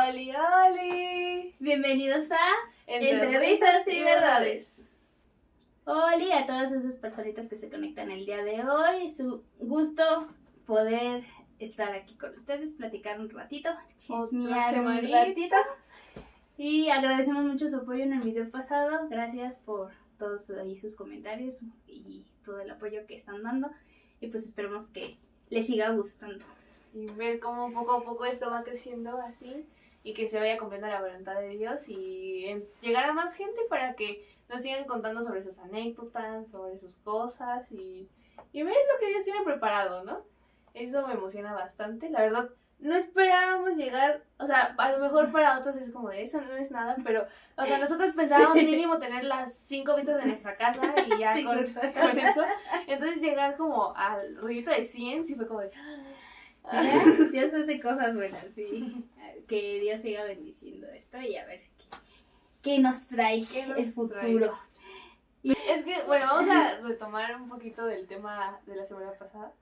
¡Oli, oli! Bienvenidos a Entre risas y verdades. Hola a todas esas personitas que se conectan el día de hoy. Es un gusto poder estar aquí con ustedes, platicar un ratito, chismear un ratito. Y agradecemos mucho su apoyo en el video pasado. Gracias por todos ahí sus comentarios y todo el apoyo que están dando. Y pues esperemos que les siga gustando. Y ver cómo poco a poco esto va creciendo así y que se vaya cumpliendo la voluntad de Dios y llegar a más gente para que nos sigan contando sobre sus anécdotas, sobre sus cosas y ver lo que Dios tiene preparado, ¿no? Eso me emociona bastante, la verdad. No esperábamos llegar, o sea, a lo mejor para otros es como de eso no es nada, pero, o sea, nosotros pensábamos mínimo tener las 5 vistas de nuestra casa y ya con eso. Entonces llegar como al ruidito de 100 sí fue como de... Dios hace cosas buenas, sí. Que Dios siga bendiciendo esto y a ver qué nos trae el futuro. Es que, bueno, vamos a retomar un poquito del tema de la semana pasada.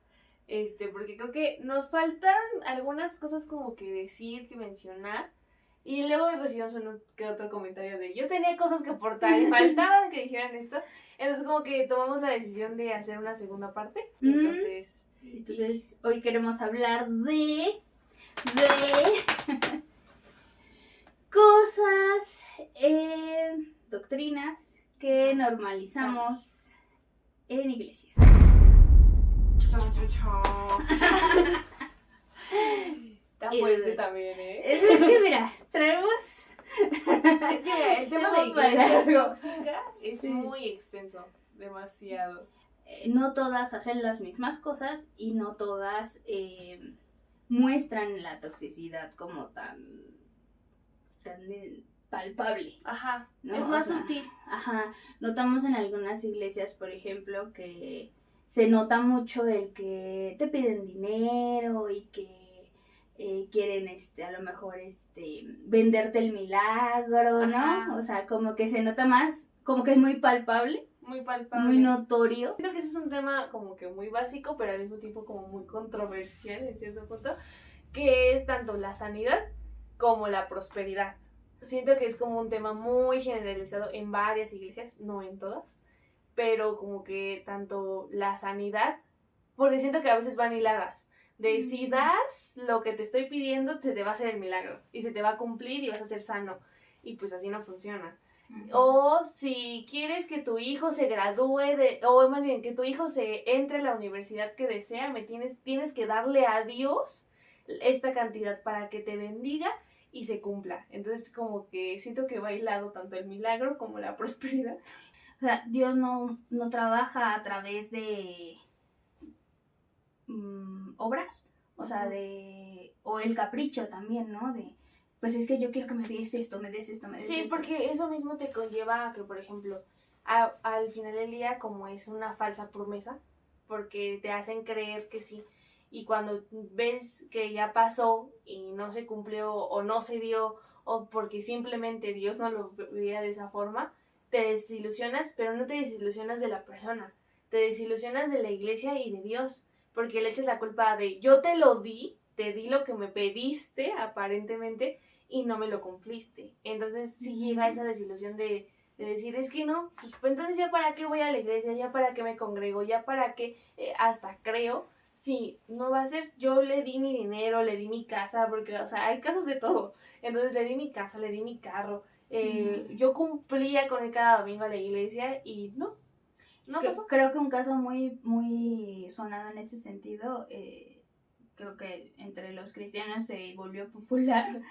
Porque creo que nos faltan algunas cosas como que decir, que mencionar. Y luego recibimos que otro comentario de yo tenía cosas que aportar y faltaba que dijeran esto. Entonces como que tomamos la decisión de hacer una segunda parte. Entonces hoy queremos hablar de cosas, doctrinas que normalizamos en iglesias. Está fuerte también, ¿eh? Eso es que mira, traemos... Es que mira, el tema de iglesia tóxica es muy extenso, demasiado. No todas hacen las mismas cosas y no todas muestran la toxicidad como tan palpable. Ajá, ¿no? Es más sutil. Ajá, notamos en algunas iglesias, por ejemplo, que se nota mucho el que te piden dinero y que quieren a lo mejor venderte el milagro, ¿no? Ajá. O sea, como que se nota más, como que es muy palpable. Muy palpable. Muy notorio. Siento que ese es un tema como que muy básico, pero al mismo tiempo como muy controversial en cierto punto, que es tanto la sanidad como la prosperidad. Siento que es como un tema muy generalizado en varias iglesias, no en todas, pero como que tanto la sanidad, porque siento que a veces van hiladas, de si das lo que te estoy pidiendo, se te va a hacer el milagro, y se te va a cumplir y vas a ser sano, y pues así no funciona. O si quieres que tu hijo se gradúe o más bien que tu hijo se entre a la universidad que desea, tienes que darle a Dios esta cantidad para que te bendiga y se cumpla. Entonces como que siento que va hilado tanto el milagro como la prosperidad. O sea, Dios no trabaja a través de obras, o sea, o el capricho también, ¿no? Pues es que yo quiero que me des esto. Sí, porque eso mismo te conlleva a que, por ejemplo, al final del día, como es una falsa promesa, porque te hacen creer que sí, y cuando ves que ya pasó y no se cumplió o no se dio, o porque simplemente Dios no lo veía de esa forma, te desilusionas, pero no te desilusionas de la persona, te desilusionas de la iglesia y de Dios, porque le echas la culpa de yo te di lo que me pediste aparentemente y no me lo cumpliste. Entonces sí llega esa desilusión de decir, es que no, pues entonces ya para qué voy a la iglesia, ya para qué me congrego, ya para qué hasta creo, sí, no va a ser, yo le di mi dinero, le di mi casa, porque, o sea, hay casos de todo. Entonces le di mi casa, le di mi carro, yo cumplía con él cada domingo a la iglesia y no pasó. Creo que un caso muy, muy sonado en ese sentido, creo que entre los cristianos se volvió popular lo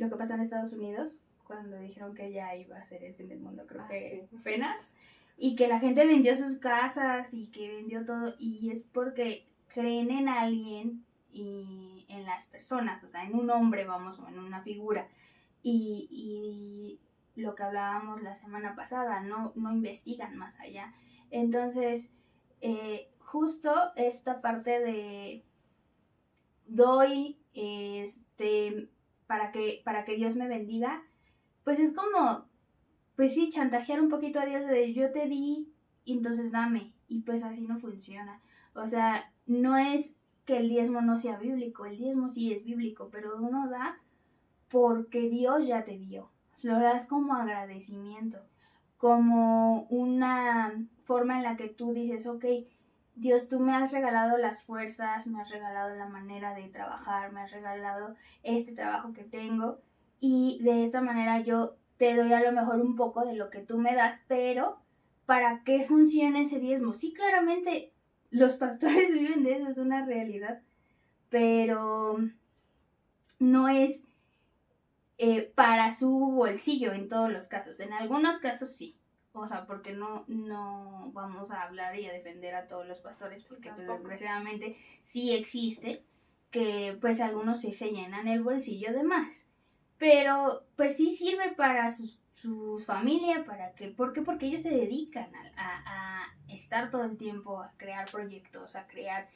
que pasó en Estados Unidos cuando dijeron que ya iba a ser el fin del mundo, creo que sí. Apenas, y que la gente vendió sus casas y que vendió todo, y es porque creen en alguien y en las personas, o sea, en un hombre, vamos, o en una figura, y lo que hablábamos la semana pasada, no investigan más allá. Entonces, justo esta parte de doy para que Dios me bendiga, pues es como, pues sí, chantajear un poquito a Dios de yo te di, entonces dame, y pues así no funciona. O sea, no es que el diezmo no sea bíblico, el diezmo sí es bíblico, pero uno da porque Dios ya te dio. Lo das como agradecimiento, como una forma en la que tú dices, ok, Dios, tú me has regalado las fuerzas, me has regalado la manera de trabajar, me has regalado este trabajo que tengo y de esta manera yo te doy a lo mejor un poco de lo que tú me das, pero ¿para qué funciona ese diezmo? Sí, claramente los pastores viven de eso, es una realidad, pero no es para su bolsillo en todos los casos. En algunos casos sí. O sea, porque no vamos a hablar y a defender a todos los pastores, porque pues, desgraciadamente sí existe que pues algunos sí se llenan el bolsillo de más. Pero pues sí sirve para su familia, para que, ¿por qué? Porque ellos se dedican a estar todo el tiempo, a crear proyectos, a crear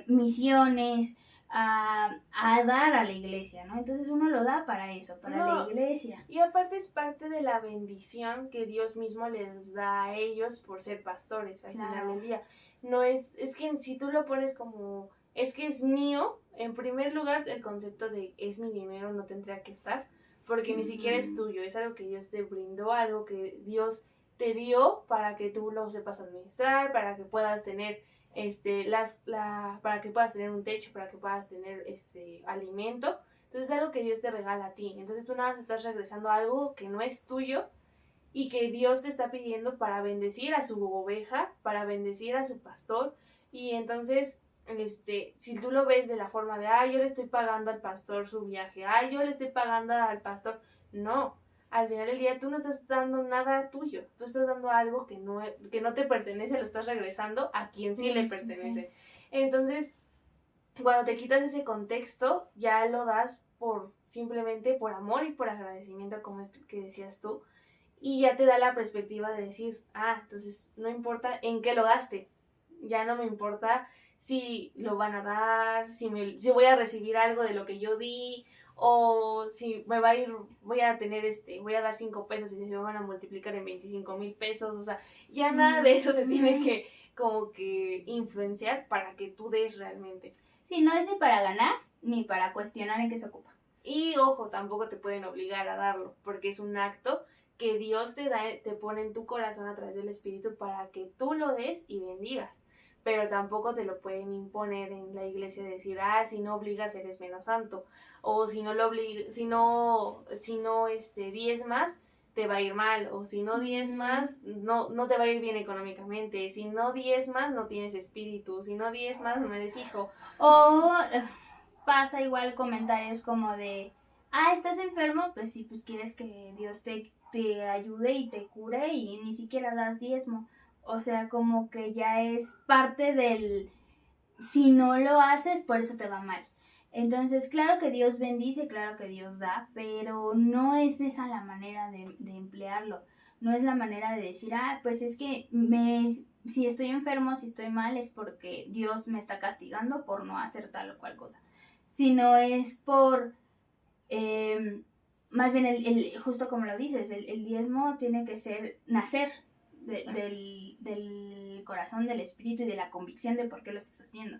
misiones, a dar a la iglesia, ¿no? Entonces uno lo da para eso, para la iglesia. Y aparte es parte de la bendición que Dios mismo les da a ellos por ser pastores al final del día. No es que si tú lo pones como, es que es mío, en primer lugar el concepto de es mi dinero no tendría que estar, porque ni siquiera es tuyo, es algo que Dios te brindó, algo que Dios te dio para que tú lo sepas administrar, para que puedas tener para que puedas tener un techo, para que puedas tener alimento. Entonces es algo que Dios te regala a ti. Entonces tú nada más estás regresando a algo que no es tuyo y que Dios te está pidiendo para bendecir a su oveja, para bendecir a su pastor. Y entonces, si tú lo ves de la forma de, yo le estoy pagando al pastor su viaje, yo le estoy pagando al pastor. No, al final del día tú no estás dando nada tuyo, tú estás dando algo que no te pertenece, lo estás regresando a quien sí le pertenece. Entonces, cuando te quitas ese contexto, ya lo das simplemente por amor y por agradecimiento, como es que decías tú, y ya te da la perspectiva de decir, entonces no importa en qué lo gaste, ya no me importa si lo van a dar, si voy a recibir algo de lo que yo di, o si me va a ir, voy a dar 5 pesos y se me van a multiplicar en 25,000 pesos, o sea, ya nada de eso te tiene que como que influenciar para que tú des realmente. Sí, no es ni para ganar ni para cuestionar en qué se ocupa. Y ojo, tampoco te pueden obligar a darlo, porque es un acto que Dios te pone en tu corazón a través del Espíritu para que tú lo des y bendigas. Pero tampoco te lo pueden imponer en la iglesia de decir, si no obligas eres menos santo. O si no diezmas, te va a ir mal. O si no diezmas, no te va a ir bien económicamente. Si no diezmas, no tienes espíritu. Si no diezmas, no eres hijo. O pasa igual comentarios como de, ¿estás enfermo? Pues sí, pues quieres que Dios te ayude y te cure y ni siquiera das diezmo. O sea, como que ya es parte del, si no lo haces, por eso te va mal. Entonces, claro que Dios bendice, claro que Dios da, pero no es esa la manera de emplearlo. No es la manera de decir, pues es que si estoy enfermo, si estoy mal, es porque Dios me está castigando por no hacer tal o cual cosa. Sino es por, más bien, justo como lo dices, el diezmo tiene que ser nacer del corazón, del espíritu y de la convicción de por qué lo estás haciendo.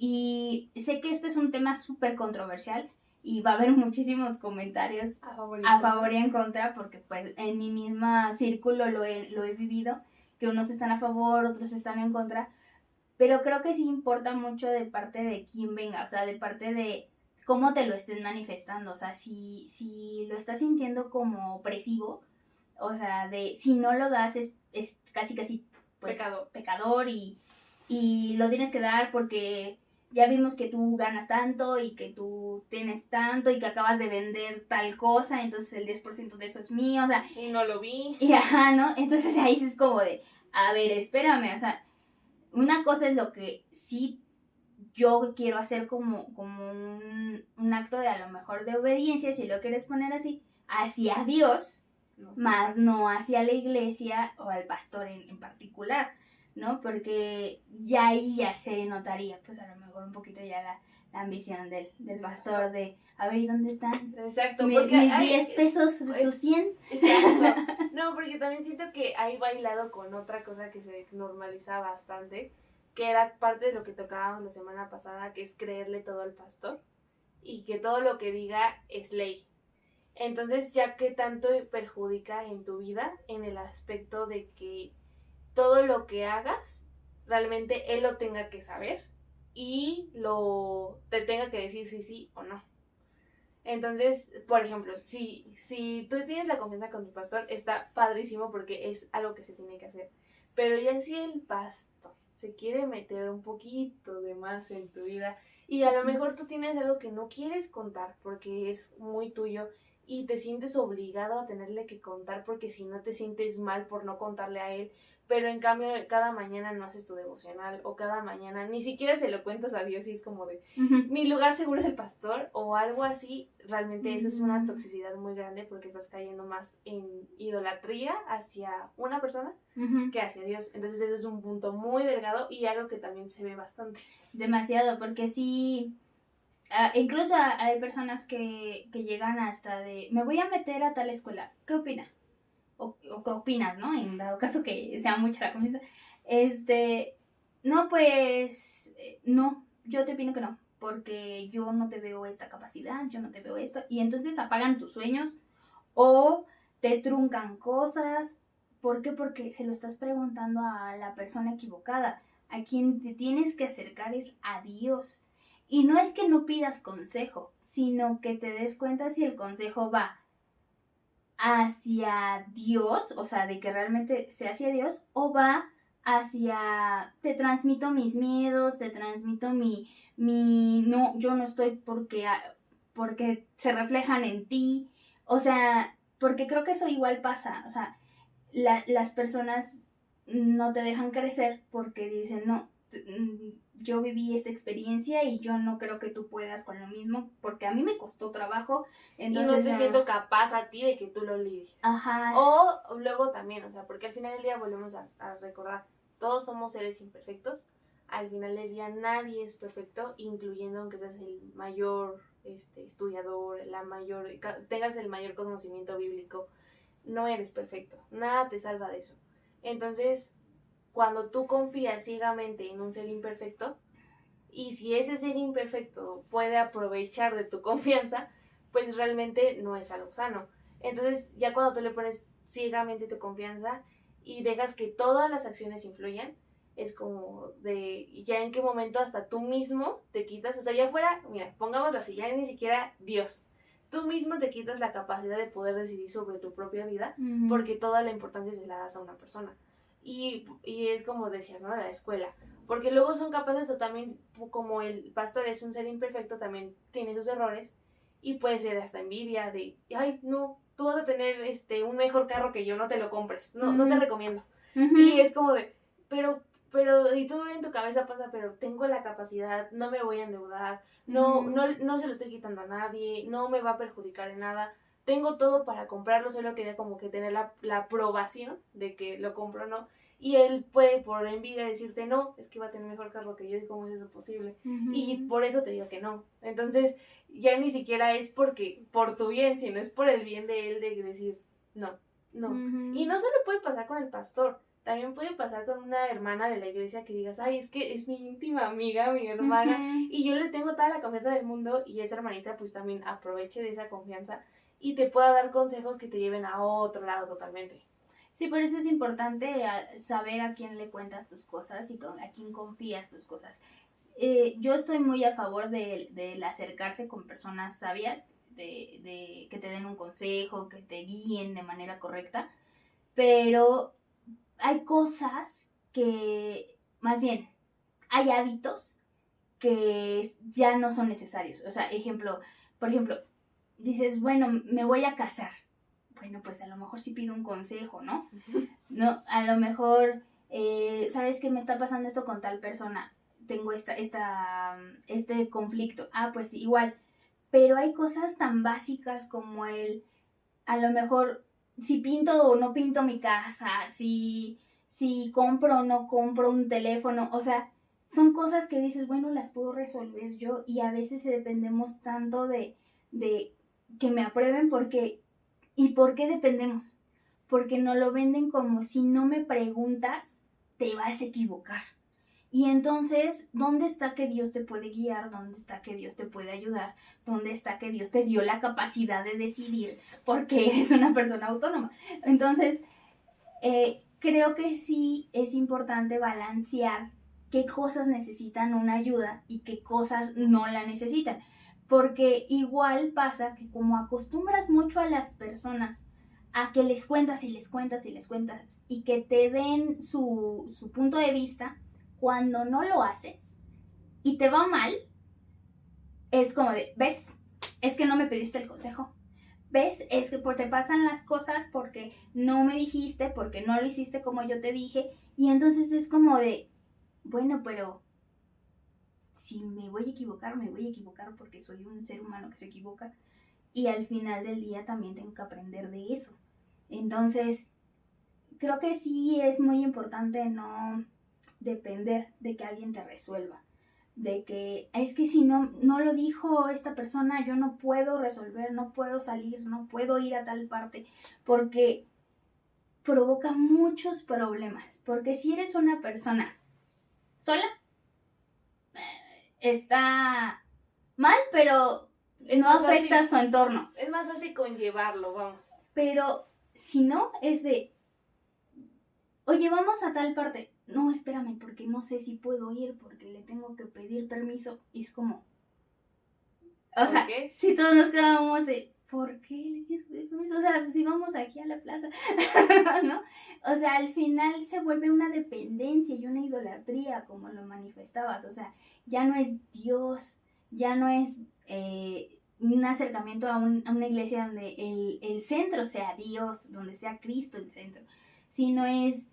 Y sé que este es un tema súper controversial y va a haber muchísimos comentarios a favor y en contra, porque pues en mi misma círculo lo he vivido, que unos están a favor, otros están en contra, pero creo que sí importa mucho de parte de quién venga, o sea, de parte de cómo te lo estén manifestando, o sea, si lo estás sintiendo como opresivo, o sea, de si no lo das es casi pues, pecador y lo tienes que dar porque ya vimos que tú ganas tanto y que tú tienes tanto y que acabas de vender tal cosa, entonces el 10% de eso es mío, o sea. Y no lo vi. Y ¿no? Entonces ahí es como de, a ver, espérame, o sea, una cosa es lo que sí yo quiero hacer como un acto de a lo mejor de obediencia, si lo quieres poner así, hacia Dios, más no hacia la iglesia o al pastor en particular, ¿no? Porque ya ahí ya se notaría, pues a lo mejor un poquito ya la ambición del pastor de, a ver, ¿y dónde están? Exacto, mis 10 pesos de tus 100. Exacto. No, porque también siento que ahí va hilado con otra cosa que se normaliza bastante, que era parte de lo que tocábamos la semana pasada, que es creerle todo al pastor. y que todo lo que diga es ley. Entonces, ya que tanto perjudica en tu vida en el aspecto de que todo lo que hagas, realmente él lo tenga que saber y te tenga que decir sí o no. Entonces, por ejemplo, si tú tienes la confianza con tu pastor, está padrísimo porque es algo que se tiene que hacer. Pero ya si el pastor se quiere meter un poquito de más en tu vida y a lo mejor tú tienes algo que no quieres contar porque es muy tuyo y te sientes obligado a tenerle que contar porque si no te sientes mal por no contarle a él, pero en cambio cada mañana no haces tu devocional o cada mañana ni siquiera se lo cuentas a Dios y es como de mi lugar seguro es el pastor o algo así, realmente eso es una toxicidad muy grande porque estás cayendo más en idolatría hacia una persona que hacia Dios. Entonces eso es un punto muy delgado y algo que también se ve bastante. Demasiado, porque sí, incluso hay personas que llegan hasta de, me voy a meter a tal escuela, ¿qué opina? O qué opinas, ¿no? En dado caso que sea mucha la confianza. No, pues, no, yo te opino que no, porque yo no te veo esta capacidad, yo no te veo esto, y entonces apagan tus sueños o te truncan cosas. ¿Por qué? Porque se lo estás preguntando a la persona equivocada. A quien te tienes que acercar es a Dios. Y no es que no pidas consejo, sino que te des cuenta si el consejo va hacia Dios, o sea, de que realmente sea hacia Dios, o va hacia, te transmito mis miedos, te transmito no, yo no estoy porque se reflejan en ti, o sea, porque creo que eso igual pasa, o sea, las personas no te dejan crecer porque dicen, no, yo viví esta experiencia y yo no creo que tú puedas con lo mismo, porque a mí me costó trabajo. Entonces, y no te siento capaz a ti de que tú lo lidies. Ajá. O luego también, o sea, porque al final del día volvemos a recordar, todos somos seres imperfectos, al final del día nadie es perfecto, incluyendo aunque seas el mayor estudiador, tengas el mayor conocimiento bíblico, no eres perfecto, nada te salva de eso. Entonces, cuando tú confías ciegamente en un ser imperfecto, y si ese ser imperfecto puede aprovechar de tu confianza, pues realmente no es algo sano. Entonces, ya cuando tú le pones ciegamente tu confianza y dejas que todas las acciones influyan, es como de ya en qué momento hasta tú mismo te quitas, o sea, ya fuera, mira, pongámoslo así, ya ni siquiera Dios. Tú mismo te quitas la capacidad de poder decidir sobre tu propia vida porque toda la importancia se la das a una persona. Y es como decías, ¿no? De la escuela. Porque luego son capaces, o también, como el pastor es un ser imperfecto, también tiene sus errores. Y puede ser hasta envidia de, ay, no, tú vas a tener un mejor carro que yo, no te lo compres, no te recomiendo. Y es como de, pero, y tú en tu cabeza pasa, pero tengo la capacidad, no me voy a endeudar, no se lo estoy quitando a nadie, no me va a perjudicar en nada. Tengo todo para comprarlo, solo quería como que tener la aprobación de que lo compro o no. Y él puede por envidia decirte, no, es que va a tener mejor carro que yo y cómo es eso posible. Y por eso te digo que no. Entonces, ya ni siquiera es porque por tu bien, sino es por el bien de él de decir, no. Y no solo puede pasar con el pastor, también puede pasar con una hermana de la iglesia que digas, ay, es que es mi íntima amiga, mi hermana, y yo le tengo toda la confianza del mundo y esa hermanita pues también aproveche de esa confianza y te pueda dar consejos que te lleven a otro lado totalmente. Sí, por eso es importante saber a quién le cuentas tus cosas y a quién confías tus cosas. Yo estoy muy a favor del acercarse con personas sabias, de que te den un consejo, que te guíen de manera correcta, pero hay cosas que, más bien, hay hábitos que ya no son necesarios. O sea, por ejemplo, dices, bueno, me voy a casar. Bueno, pues a lo mejor sí pido un consejo, ¿no? No, a lo mejor, ¿sabes qué me está pasando esto con tal persona? Tengo este conflicto. Ah, pues igual. Pero hay cosas tan básicas como a lo mejor, si pinto o no pinto mi casa, si compro o no compro un teléfono, o sea, son cosas que dices, bueno, las puedo resolver yo y a veces dependemos tanto de que me aprueben porque, ¿y por qué dependemos? Porque nos lo venden como si no me preguntas, te vas a equivocar. Y entonces, ¿dónde está que Dios te puede guiar? ¿Dónde está que Dios te puede ayudar? ¿Dónde está que Dios te dio la capacidad de decidir? Porque eres una persona autónoma. Entonces, creo que sí es importante balancear qué cosas necesitan una ayuda y qué cosas no la necesitan. Porque igual pasa que como acostumbras mucho a las personas a que les cuentas y les cuentas y les cuentas y que te den su punto de vista, cuando no lo haces y te va mal, es como de, ¿ves? Es que no me pediste el consejo. ¿Ves? Es que te pasan las cosas porque no me dijiste, porque no lo hiciste como yo te dije. Y entonces es como de, bueno, pero si me voy a equivocar, me voy a equivocar porque soy un ser humano que se equivoca. Y al final del día también tengo que aprender de eso. Entonces, creo que sí es muy importante no depender de que alguien te resuelva. De que es que si no lo dijo esta persona, yo no puedo resolver, no puedo salir, no puedo ir a tal parte, porque provoca muchos problemas. Porque si eres una persona sola, está mal, pero no afectas tu entorno. Es más fácil conllevarlo, vamos. Pero si no, es de, oye, vamos a tal parte. No, espérame, porque no sé si puedo ir, porque le tengo que pedir permiso. Y es como, o sea, si todos nos quedábamos de, ¿por qué le tienes que pedir permiso? O sea, si vamos aquí a la plaza, ¿no? O sea, al final se vuelve una dependencia y una idolatría, como lo manifestabas. O sea, ya no es Dios, ya no es un acercamiento a una iglesia donde el centro sea Dios, donde sea Cristo el centro, sino es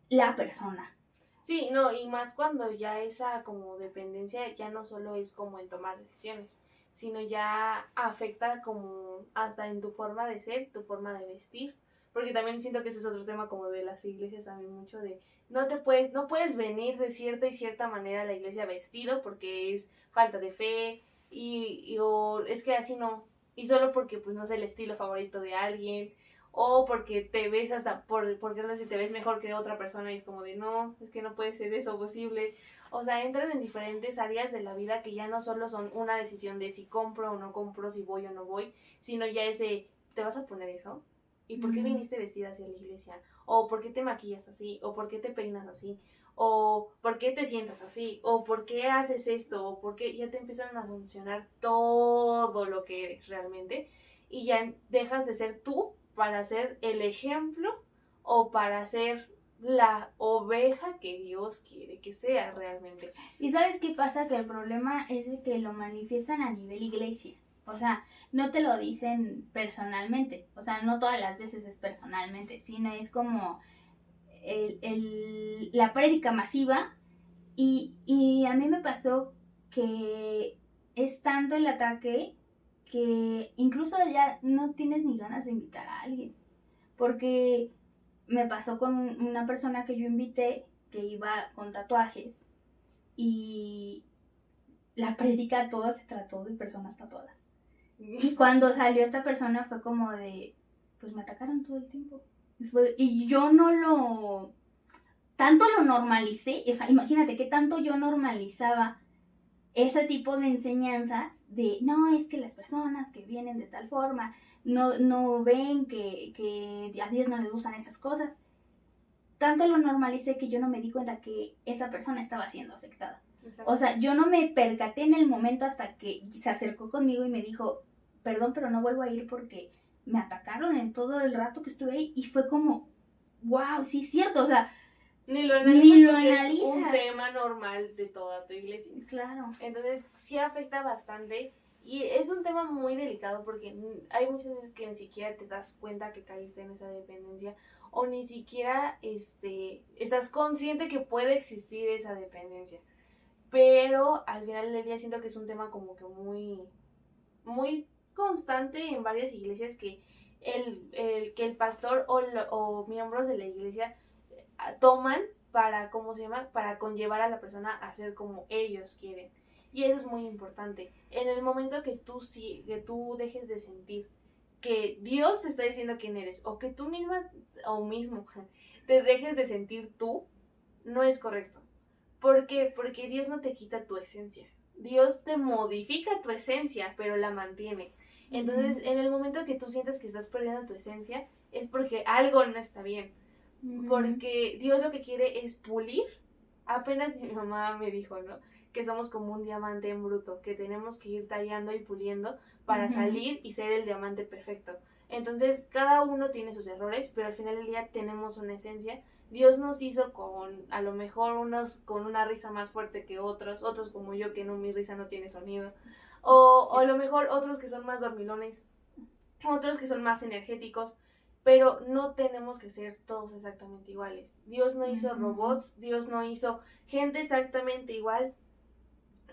la persona. Sí, no, y más cuando ya esa como dependencia ya no solo es como en tomar decisiones, sino ya afecta como hasta en tu forma de ser, tu forma de vestir, porque también siento que ese es otro tema como de las iglesias también mucho de no puedes venir de cierta y cierta manera a la iglesia vestido porque es falta de fe o es que así no, y solo porque pues no es el estilo favorito de alguien o porque te ves hasta porque no sé si te ves mejor que otra persona y es como de no, es que no puede ser eso posible. O sea, entran en diferentes áreas de la vida que ya no solo son una decisión de si compro o no compro, si voy o no voy, sino ya es de, ¿te vas a poner eso? ¿Y por qué viniste vestida hacia la iglesia? ¿O por qué te maquillas así? ¿O por qué te peinas así? ¿O por qué te sientas así? ¿O por qué haces esto? ¿O por qué ya te empiezan a sancionar todo lo que eres realmente? Y ya dejas de ser tú para ser el ejemplo o para ser la oveja que Dios quiere que sea realmente. ¿Y sabes qué pasa? Que el problema es de que lo manifiestan a nivel iglesia. O sea, no te lo dicen personalmente. O sea, no todas las veces es personalmente, sino es como la prédica masiva. Y a mí me pasó que es tanto el ataque que incluso ya no tienes ni ganas de invitar a alguien. Porque me pasó con una persona que yo invité que iba con tatuajes y la prédica toda se trató de personas tatuadas. Y cuando salió esta persona fue como de, pues me atacaron todo el tiempo. Y yo no lo, tanto lo normalicé, o sea, imagínate qué tanto yo normalizaba ese tipo de enseñanzas de, no, es que las personas que vienen de tal forma no ven que a Dios no les gustan esas cosas. Tanto lo normalicé que yo no me di cuenta que esa persona estaba siendo afectada. Exacto. O sea, yo no me percaté en el momento hasta que se acercó conmigo y me dijo, perdón, pero no vuelvo a ir porque me atacaron en todo el rato que estuve ahí. Y fue como, wow, sí es cierto, o sea, ni lo analizas. Es un tema normal de toda tu iglesia. Claro. Entonces, sí afecta bastante. Y es un tema muy delicado porque hay muchas veces que ni siquiera te das cuenta que caíste en esa dependencia o ni siquiera estás consciente que puede existir esa dependencia. Pero al final del día siento que es un tema como que muy, muy constante en varias iglesias que el pastor o miembros de la iglesia toman para, ¿cómo se llama? Para conllevar a la persona a ser como ellos quieren. Y eso es muy importante. En el momento que tú dejes de sentir que Dios te está diciendo quién eres o que tú misma o mismo te dejes de sentir tú, no es correcto. ¿Por qué? Porque Dios no te quita tu esencia. Dios te modifica tu esencia, pero la mantiene. Entonces, en el momento que tú sientas que estás perdiendo tu esencia, es porque algo no está bien. Porque Dios lo que quiere es pulir. Apenas mi mamá me dijo, ¿no? Que somos como un diamante en bruto, que tenemos que ir tallando y puliendo para salir y ser el diamante perfecto. Entonces, cada uno tiene sus errores, pero al final del día tenemos una esencia. Dios nos hizo con, a lo mejor, unos con una risa más fuerte que otros como yo, que no, mi risa no tiene sonido. O a lo mejor otros que son más dormilones, otros que son más energéticos, pero no tenemos que ser todos exactamente iguales. Dios no hizo robots, Dios no hizo gente exactamente igual.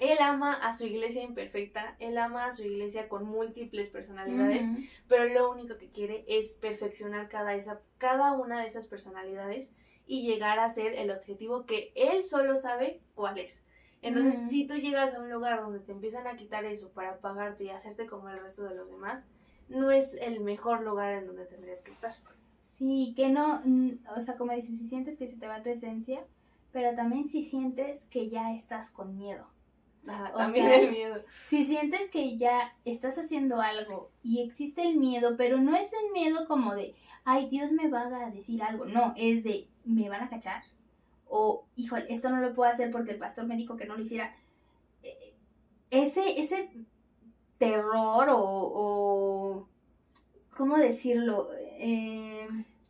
Él ama a su iglesia imperfecta, Él ama a su iglesia con múltiples personalidades, pero lo único que quiere es perfeccionar cada una de esas personalidades y llegar a ser el objetivo que Él solo sabe cuál es. Entonces, si tú llegas a un lugar donde te empiezan a quitar eso para apagarte y hacerte como el resto de los demás, no es el mejor lugar en donde tendrías que estar. Sí, que no, o sea, como dices, si sientes que se te va tu esencia, pero también si sientes que ya estás con miedo. Ajá, también el miedo. Si sientes que ya estás haciendo algo y existe el miedo, pero no es el miedo como de, ay, Dios me va a decir algo. No, es de, ¿me van a cachar? O, híjole, esto no lo puedo hacer porque el pastor me dijo que no lo hiciera. Ese terror o ¿cómo decirlo?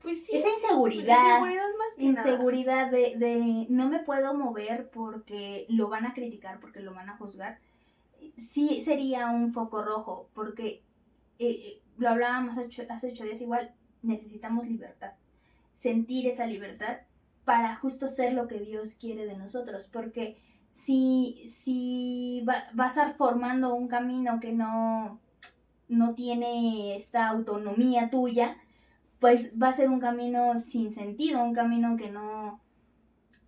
Pues sí, esa inseguridad más que nada. de no me puedo mover porque lo van a criticar, porque lo van a juzgar, sí sería un foco rojo, porque lo hablábamos hace 8 días igual, necesitamos libertad, sentir esa libertad para justo ser lo que Dios quiere de nosotros, porque si vas a ir formando un camino que no tiene esta autonomía tuya, pues va a ser un camino sin sentido, un camino que no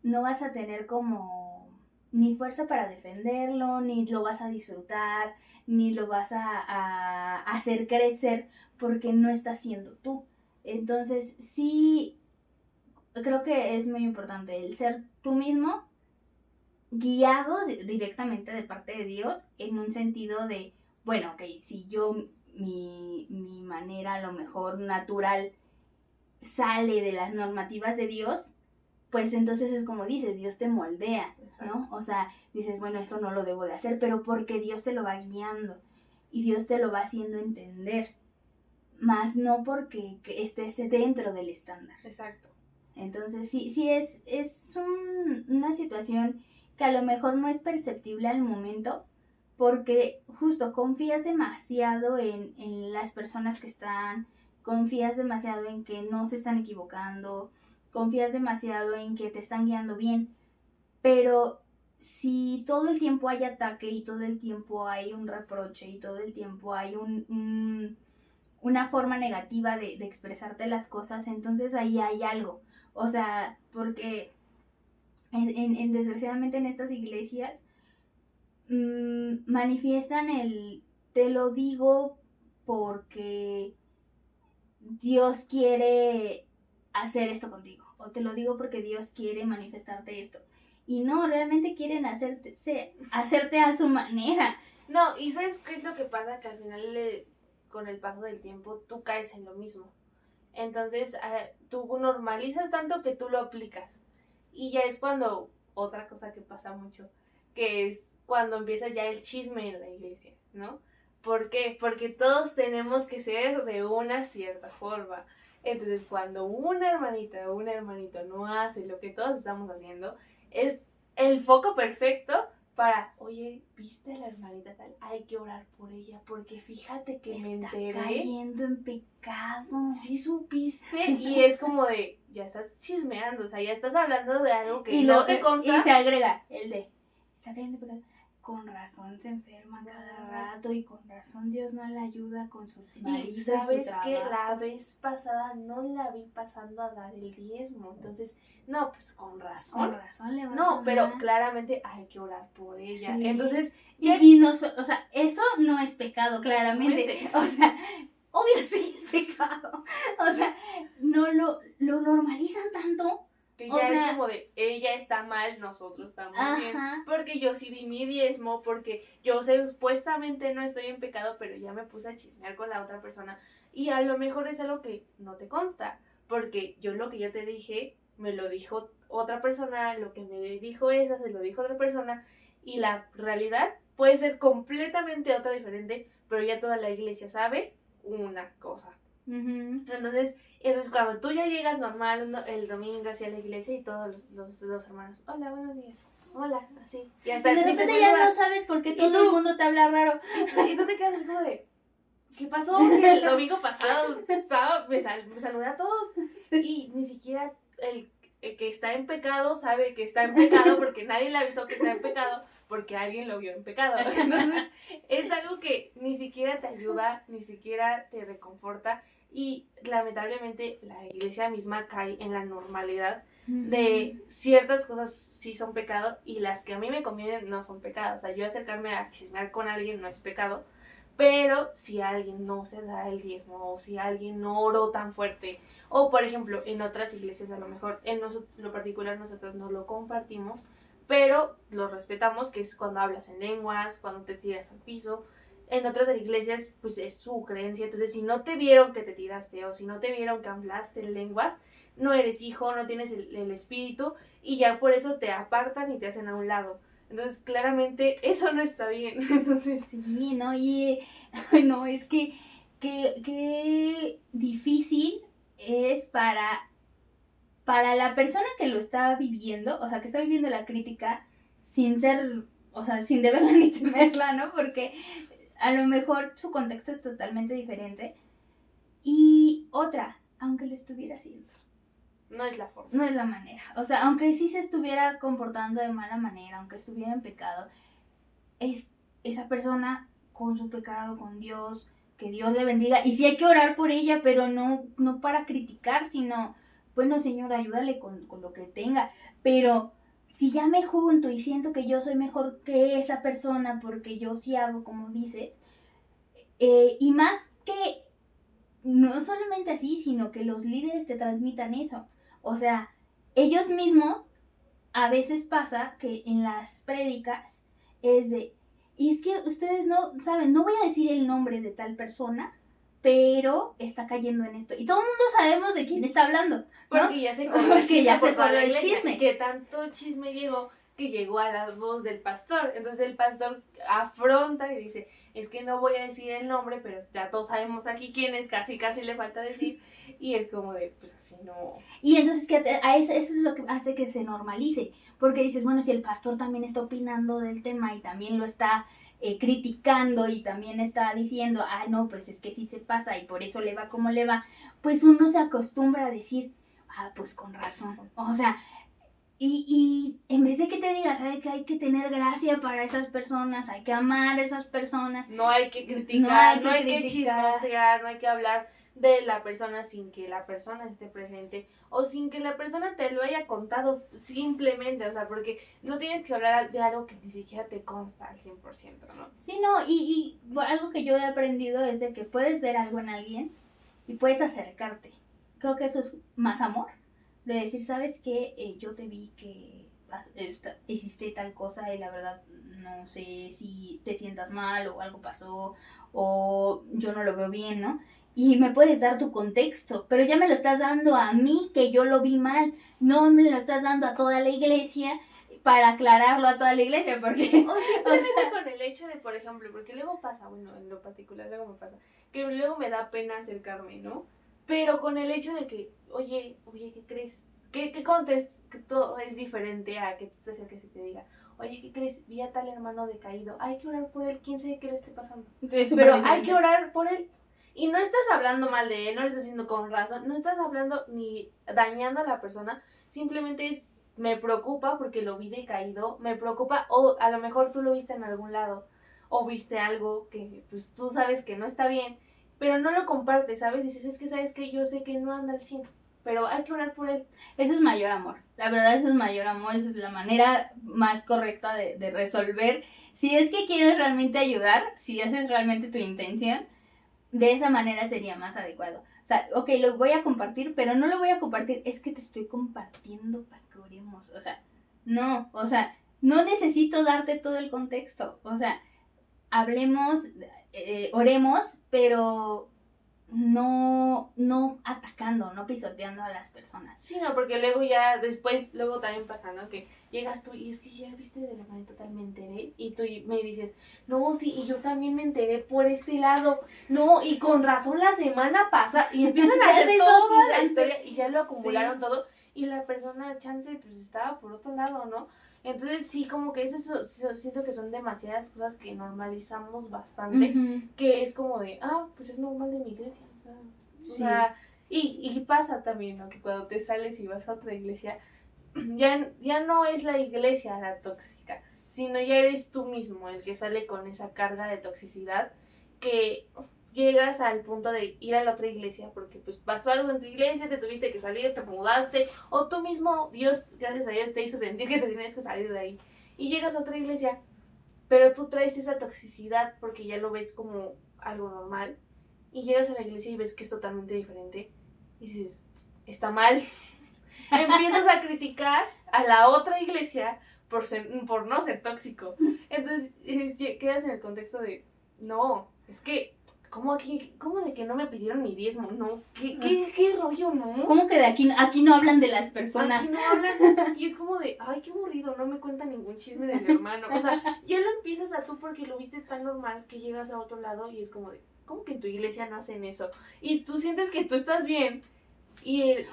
vas a tener como ni fuerza para defenderlo, ni lo vas a disfrutar, ni lo vas a hacer crecer porque no estás siendo tú. Entonces sí, creo que es muy importante el ser tú mismo, guiado directamente de parte de Dios, en un sentido de, bueno, ok, si yo, mi manera a lo mejor natural sale de las normativas de Dios, pues entonces es como dices, Dios te moldea, ¿no? O sea, dices, bueno, esto no lo debo de hacer, pero porque Dios te lo va guiando y Dios te lo va haciendo entender, más no porque estés dentro del estándar. Exacto. Entonces sí es una situación que a lo mejor no es perceptible al momento, porque justo confías demasiado en las personas que están, confías demasiado en que no se están equivocando, confías demasiado en que te están guiando bien, pero si todo el tiempo hay ataque y todo el tiempo hay un reproche y todo el tiempo hay una forma negativa de expresarte las cosas, entonces ahí hay algo. O sea, porque desgraciadamente en estas iglesias manifiestan te lo digo porque Dios quiere hacer esto contigo, o te lo digo porque Dios quiere manifestarte esto, y no, realmente quieren hacerte a su manera. No, y ¿sabes qué es lo que pasa? Que al final con el paso del tiempo tú caes en lo mismo. Entonces tú normalizas tanto que tú lo aplicas, y ya es cuando, otra cosa que pasa mucho, que es cuando empieza ya el chisme en la iglesia, ¿no? ¿Por qué? Porque todos tenemos que ser de una cierta forma. Entonces, cuando una hermanita o un hermanito no hace lo que todos estamos haciendo, es el foco perfecto para, oye, ¿viste a la hermanita tal? Hay que orar por ella, porque fíjate que me enteré. Está cayendo en pecado. Sí supiste, y es como de, ya estás chismeando, o sea, ya estás hablando de algo que no te consta. Y se agrega el de, está cayendo en pecado. Con razón se enferma cada rato y con razón Dios no la ayuda con su marido y sabes su que la vez pasada no la vi pasando a dar el diezmo, entonces no, pues con razón le va no, pero claramente hay que orar por ella. Sí. Entonces y no, o sea, eso no es pecado, claramente. O sea, obvio sí es pecado. O sea, no lo normalizan tanto Que ya es como de, ella está mal, nosotros estamos bien, porque yo sí di mi diezmo, porque yo supuestamente no estoy en pecado, pero ya me puse a chismear con la otra persona, y a lo mejor es algo que no te consta, porque lo que yo te dije, me lo dijo otra persona, lo que me dijo esa, se lo dijo otra persona, y la realidad puede ser completamente otra diferente, pero ya toda la iglesia sabe una cosa. Entonces cuando tú ya llegas normal el domingo hacia la iglesia y todos los hermanos, hola, buenos días, hola, así. Y hasta de repente ya no sabes por qué todo el mundo te habla raro. Y tú te quedas como de, ¿qué pasó? Si el domingo pasado me saludé a todos y ni siquiera el que está en pecado sabe que está en pecado porque nadie le avisó que está en pecado porque alguien lo vio en pecado. Entonces es algo que ni siquiera te ayuda, ni siquiera te reconforta. Y lamentablemente la iglesia misma cae en la normalidad de ciertas cosas sí son pecado y las que a mí me convienen no son pecado. O sea, yo acercarme a chismear con alguien no es pecado, pero si alguien no se da el diezmo o si alguien no oró tan fuerte, o por ejemplo en otras iglesias a lo mejor en lo particular nosotros no lo compartimos, pero lo respetamos, que es cuando hablas en lenguas, cuando te tiras al piso. En otras iglesias, pues es su creencia. Entonces, si no te vieron que te tiraste o si no te vieron que hablaste en lenguas, no eres hijo, no tienes el espíritu y ya por eso te apartan y te hacen a un lado. Entonces, claramente, eso no está bien. Entonces, sí, ¿no? Y, no, es que difícil es para la persona que lo está viviendo, o sea, que está viviendo la crítica sin ser, o sea, sin deberla ni temerla, ¿no? Porque a lo mejor su contexto es totalmente diferente. Y otra, aunque lo estuviera haciendo. No es la forma. No es la manera. O sea, aunque sí se estuviera comportando de mala manera, aunque estuviera en pecado, es esa persona con su pecado, con Dios, que Dios le bendiga. Y sí hay que orar por ella, pero no para criticar, sino, bueno, Señor, ayúdale con lo que tenga. Pero si ya me junto y siento que yo soy mejor que esa persona porque yo sí hago como dices, y más que no solamente así, sino que los líderes te transmitan eso. O sea, ellos mismos, a veces pasa que en las prédicas es de, y es que ustedes no saben, no voy a decir el nombre de tal persona, pero está cayendo en esto. Y todo el mundo sabemos de quién está hablando, ¿no? Porque ya se corrió el chisme. Que tanto chisme llegó a la voz del pastor. Entonces el pastor afronta y dice, es que no voy a decir el nombre, pero ya todos sabemos aquí quién es, casi le falta decir. Y es como de, pues así no. Y entonces eso es lo que hace que se normalice. Porque dices, bueno, si el pastor también está opinando del tema y también lo está criticando y también está diciendo, no, pues es que sí se pasa y por eso le va como le va, pues uno se acostumbra a decir, pues con razón. O sea, y en vez de que te digas, ¿sabes? Que hay que tener gracia para esas personas, hay que amar a esas personas. No hay que criticar, no hay que chismosear, no hay que hablar de la persona sin que la persona esté presente o sin que la persona te lo haya contado simplemente, o sea, porque no tienes que hablar de algo que ni siquiera te consta al 100%, ¿no? Sí, no, y algo que yo he aprendido es de que puedes ver algo en alguien y puedes acercarte. Creo que eso es más amor, de decir, ¿sabes qué? Yo te vi que hiciste tal cosa y la verdad no sé si te sientas mal o algo pasó o yo no lo veo bien, ¿no? Y me puedes dar tu contexto, pero ya me lo estás dando a mí que yo lo vi mal, no me lo estás dando a toda la iglesia para aclararlo a toda la iglesia, porque... O simplemente con el hecho de, por ejemplo, porque luego pasa, bueno, en lo particular luego me pasa, que luego me da pena acercarme, ¿no? Pero con el hecho de que, oye, ¿qué crees? ¿Qué contestas? Que todo es diferente a que te acerques y te diga, oye, ¿qué crees? Vi a tal hermano decaído, hay que orar por él, quién sabe qué le esté pasando. Pero hay que orar por él. Y no estás hablando mal de él, no lo estás haciendo con razón, no estás hablando ni dañando a la persona, simplemente me preocupa porque lo vi decaído, me preocupa, o a lo mejor tú lo viste en algún lado, o viste algo que pues tú sabes que no está bien, pero no lo compartes, ¿sabes? Dices, es que sabes que yo sé que no anda al 100, pero hay que orar por él. Eso es mayor amor, la verdad eso es mayor amor, esa es la manera más correcta de resolver. Si es que quieres realmente ayudar, si esa es realmente tu intención, de esa manera sería más adecuado. O sea, ok, lo voy a compartir, pero no lo voy a compartir, es que te estoy compartiendo para que oremos. O sea, no necesito darte todo el contexto. O sea, hablemos, oremos, pero no atacando, no pisoteando a las personas. Sí, no, porque luego ya, después, luego también pasa, ¿no? Que llegas tú y es que ya viste de la manita tal, me enteré, y tú me dices, no, sí, y yo también me enteré por este lado, no, y con razón la semana pasa, y empiezan a hacer toda la historia, y ya lo acumularon todo, y la persona, chance, pues estaba por otro lado, ¿no? Entonces sí, como que eso siento que son demasiadas cosas que normalizamos bastante, que es como de, pues es normal de mi iglesia, o sea, y pasa también, ¿no? Que cuando te sales y vas a otra iglesia, ya no es la iglesia la tóxica, sino ya eres tú mismo el que sale con esa carga de toxicidad, que llegas al punto de ir a la otra iglesia porque pues pasó algo en tu iglesia, te tuviste que salir, te mudaste, o tú mismo, Dios, gracias a Dios, te hizo sentir que te tienes que salir de ahí. Y llegas a otra iglesia, pero tú traes esa toxicidad porque ya lo ves como algo normal. Y llegas a la iglesia y ves que es totalmente diferente. Y dices, está mal. Empiezas a criticar a la otra iglesia por no ser tóxico. Entonces quedas en el contexto de, no, es que ¿cómo de que no me pidieron mi diezmo? No, ¿qué rollo, no? ¿Cómo que de aquí no hablan de las personas? Aquí no hablan, y es como de, ay, qué aburrido, no me cuenta ningún chisme de mi hermano. O sea, ya lo empiezas a tú porque lo viste tan normal que llegas a otro lado y es como de, ¿cómo que en tu iglesia no hacen eso? Y tú sientes que tú estás bien.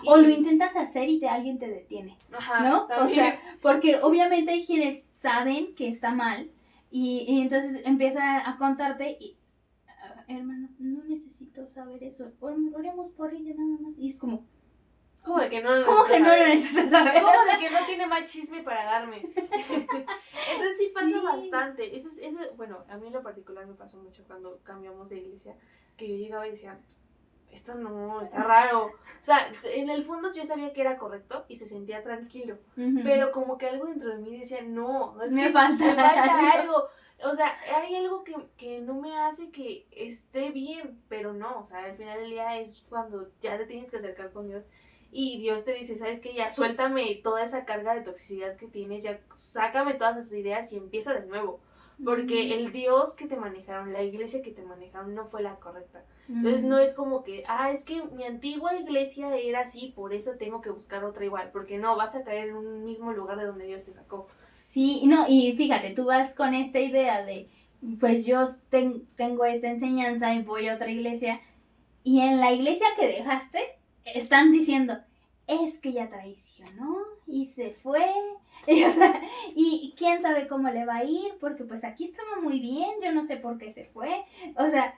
O lo intentas hacer y alguien te detiene, ¿no? También. O sea, porque obviamente hay quienes saben que está mal y entonces empieza a contarte y, hermano, no necesito saber eso, oremos por ella nada más. Y es como de que no lo necesitas saber? ¿Cómo de que no tiene más chisme para darme? Entonces sí pasa bastante. Eso, bueno, a mí en lo particular me pasó mucho cuando cambiamos de iglesia, que yo llegaba y decía, esto no, está raro. O sea, en el fondo yo sabía que era correcto y se sentía tranquilo, pero como que algo dentro de mí decía, no, es me falta algo. O sea, hay algo que no me hace que esté bien, pero no, o sea, al final del día es cuando ya te tienes que acercar con Dios y Dios te dice, ¿sabes qué? Ya suéltame toda esa carga de toxicidad que tienes, ya sácame todas esas ideas y empieza de nuevo, porque el Dios que te manejaron, la iglesia que te manejaron no fue la correcta. Entonces no es como que, es que mi antigua iglesia era así, por eso tengo que buscar otra igual, porque no, vas a caer en un mismo lugar de donde Dios te sacó. Sí, no, y fíjate, tú vas con esta idea de, pues yo tengo esta enseñanza y voy a otra iglesia, y en la iglesia que dejaste, están diciendo, es que ya traicionó y se fue, y quién sabe cómo le va a ir, porque pues aquí estaba muy bien, yo no sé por qué se fue, o sea,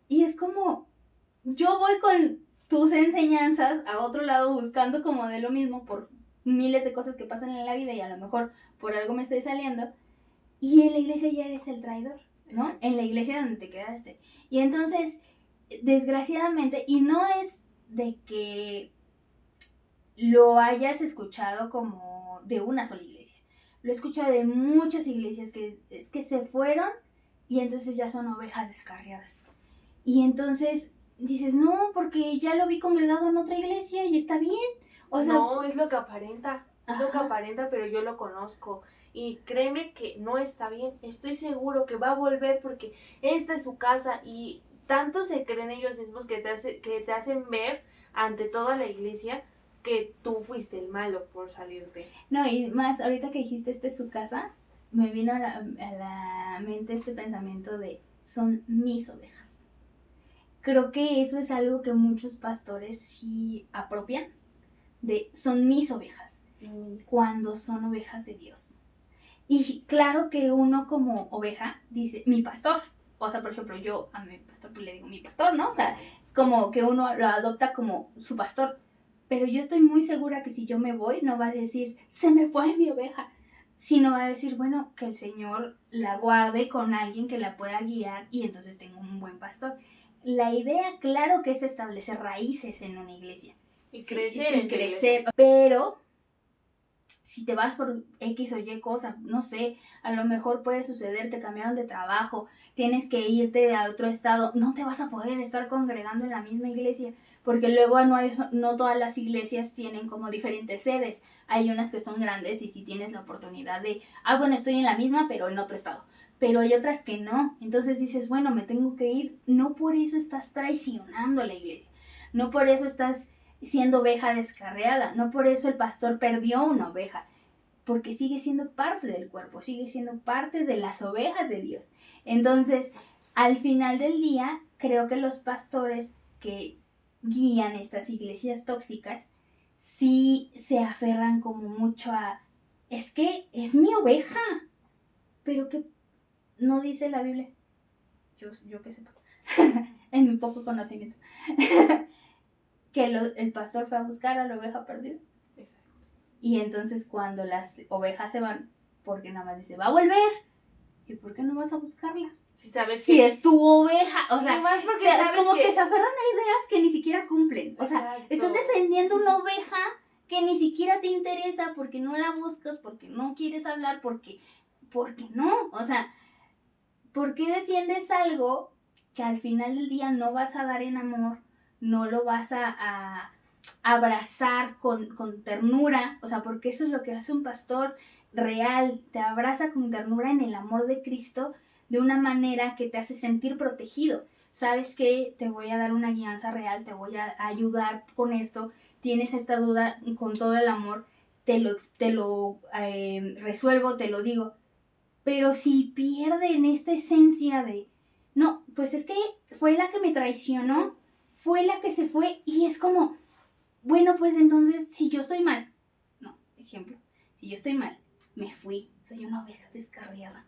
y es como, yo voy con tus enseñanzas a otro lado buscando como de lo mismo por miles de cosas que pasan en la vida y a lo mejor por algo me estoy saliendo, y en la iglesia ya eres el traidor, ¿no? Exacto. En la iglesia donde te quedaste. Y entonces, desgraciadamente, y no es de que lo hayas escuchado como de una sola iglesia, lo he escuchado de muchas iglesias que es que se fueron y entonces ya son ovejas descarriadas. Y entonces dices, no, porque ya lo vi congregado en otra iglesia y está bien. O sea, no, es lo que aparenta. Es lo que aparenta, pero yo lo conozco. Y créeme que no está bien. Estoy seguro que va a volver porque esta es su casa. Y tanto se creen ellos mismos que te hacen ver ante toda la iglesia que tú fuiste el malo por salirte. No, y más, ahorita que dijiste esta es su casa, me vino a la mente este pensamiento de son mis ovejas. Creo que eso es algo que muchos pastores sí apropian, de son mis ovejas, cuando son ovejas de Dios. Y claro que uno como oveja dice, mi pastor. O sea, por ejemplo, yo a mi pastor pues le digo mi pastor, ¿no? O sea, es como que uno lo adopta como su pastor. Pero yo estoy muy segura que si yo me voy, no va a decir, se me fue mi oveja. Sino va a decir, bueno, que el Señor la guarde con alguien que la pueda guiar y entonces tengo un buen pastor. La idea, claro que es establecer raíces en una iglesia. Y crecer. Sí, crecer. Pero si te vas por X o Y cosa, no sé, a lo mejor puede suceder, te cambiaron de trabajo, tienes que irte a otro estado, no te vas a poder estar congregando en la misma iglesia, porque luego no todas las iglesias tienen como diferentes sedes, hay unas que son grandes y si tienes la oportunidad de, bueno, estoy en la misma pero en otro estado, pero hay otras que no, entonces dices, bueno, me tengo que ir, no por eso estás traicionando a la iglesia, no por eso estás siendo oveja descarriada, no por eso el pastor perdió una oveja, porque sigue siendo parte del cuerpo, sigue siendo parte de las ovejas de Dios. Entonces, al final del día, creo que los pastores que guían estas iglesias tóxicas sí se aferran como mucho a, es que es mi oveja, pero que no dice la Biblia, yo que sepa, en mi poco conocimiento, que el pastor fue a buscar a la oveja perdida. Exacto. Y entonces cuando las ovejas se van, porque nada más dice, va a volver. ¿Y por qué no vas a buscarla? Si sabes si que es tu oveja. O sea, más porque es sabes como que se aferran a ideas que ni siquiera cumplen. O sea, Exacto. estás defendiendo una oveja que ni siquiera te interesa porque no la buscas, porque no quieres hablar, porque no. O sea, ¿por qué defiendes algo que al final del día no vas a dar en amor, no lo vas a abrazar con ternura? O sea, porque eso es lo que hace un pastor real, te abraza con ternura en el amor de Cristo de una manera que te hace sentir protegido. Sabes que te voy a dar una guianza real, te voy a ayudar con esto, tienes esta duda con todo el amor, te lo resuelvo, te lo digo. Pero si pierden esta esencia de, no, pues es que fue la que me traicionó, fue la que se fue y es como, bueno, pues entonces si yo estoy mal, no, ejemplo, si yo estoy mal, me fui, soy una oveja descarriada,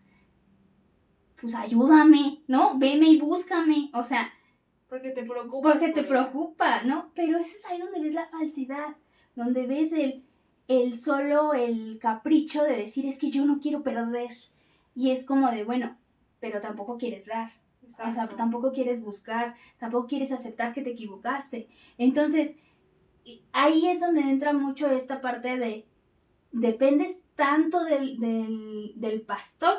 pues ayúdame, ¿no? Veme y búscame, o sea, porque te preocupa. Porque te preocupa, ¿no? Pero ese es ahí donde ves la falsidad, donde ves el capricho de decir, es que yo no quiero perder. Y es como de, bueno, pero tampoco quieres dar. Exacto. O sea, tampoco quieres buscar, tampoco quieres aceptar que te equivocaste. Entonces, ahí es donde entra mucho esta parte de, dependes tanto del pastor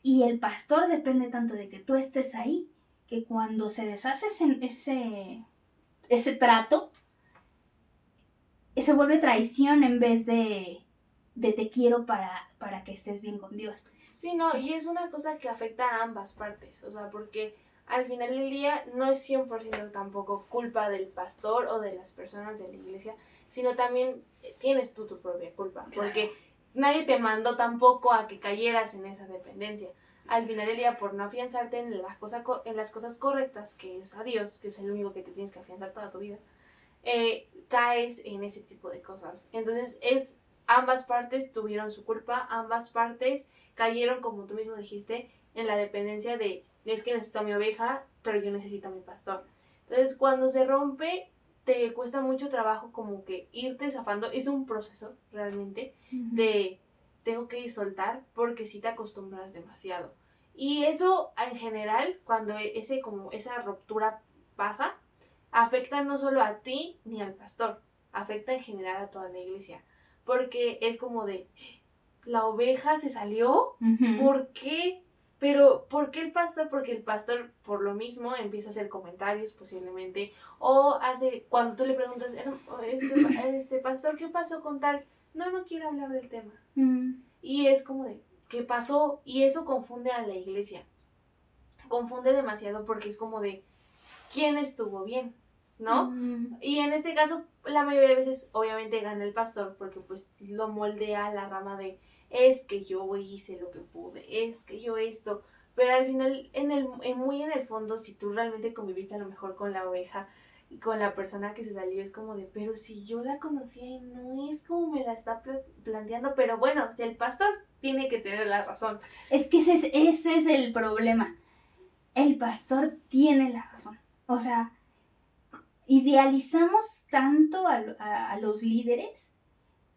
y el pastor depende tanto de que tú estés ahí, que cuando se deshace ese trato, se vuelve traición en vez de te quiero para que estés bien con Dios. Sí, no, y es una cosa que afecta a ambas partes, o sea, porque al final del día no es 100% tampoco culpa del pastor o de las personas de la iglesia, sino también tienes tú tu propia culpa, claro. Porque nadie te mandó tampoco a que cayeras en esa dependencia. Al final del día, por no afianzarte en las cosas correctas, que es a Dios, que es el único que te tienes que afianzar toda tu vida, caes en ese tipo de cosas. Entonces, ambas partes tuvieron su culpa, ambas partes cayeron, como tú mismo dijiste, en la dependencia de, es que necesito a mi oveja, pero yo necesito a mi pastor. Entonces, cuando se rompe, te cuesta mucho trabajo como que irte zafando. Es un proceso, realmente, de tengo que soltar, porque si te acostumbras demasiado. Y eso, en general, cuando esa ruptura pasa, afecta no solo a ti ni al pastor, afecta en general a toda la iglesia. Porque es como de, la oveja se salió, ¿por qué? Pero, ¿por qué el pastor? Porque el pastor, por lo mismo, empieza a hacer comentarios, posiblemente, o cuando tú le preguntas, pastor, ¿qué pasó con tal? No quiero hablar del tema. Y es como de, ¿qué pasó? Y eso confunde a la iglesia. Confunde demasiado porque es como de, ¿quién estuvo bien? ¿No? Y en este caso, la mayoría de veces, obviamente, gana el pastor, porque pues lo moldea la rama de, es que yo hice lo que pude, es que yo esto, pero al final, muy en el fondo, si tú realmente conviviste a lo mejor con la oveja y con la persona que se salió, es como de, pero si yo la conocía y no es como me la está planteando, pero bueno, si el pastor tiene que tener la razón. Es que ese es el problema, el pastor tiene la razón, o sea, idealizamos tanto a los líderes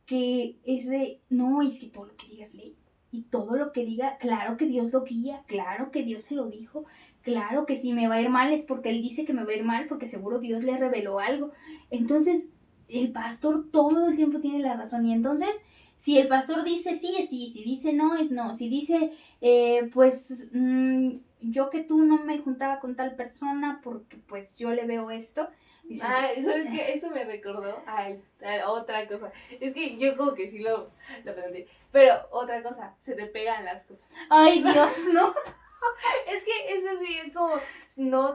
que es de, no, es que todo lo que diga es ley. Y todo lo que diga, claro que Dios lo guía, claro que Dios se lo dijo, claro que si me va a ir mal es porque Él dice que me va a ir mal, porque seguro Dios le reveló algo. Entonces, el pastor todo el tiempo tiene la razón. Y entonces, si el pastor dice sí, es sí, si dice no, es no. Si dice, yo que tú no me juntaba con tal persona porque pues yo le veo esto. Dices, es que eso me recordó a otra cosa. Es que yo como que sí lo planteé. Pero otra cosa, se te pegan las cosas. Ay, Dios, no. Es que eso sí, es como,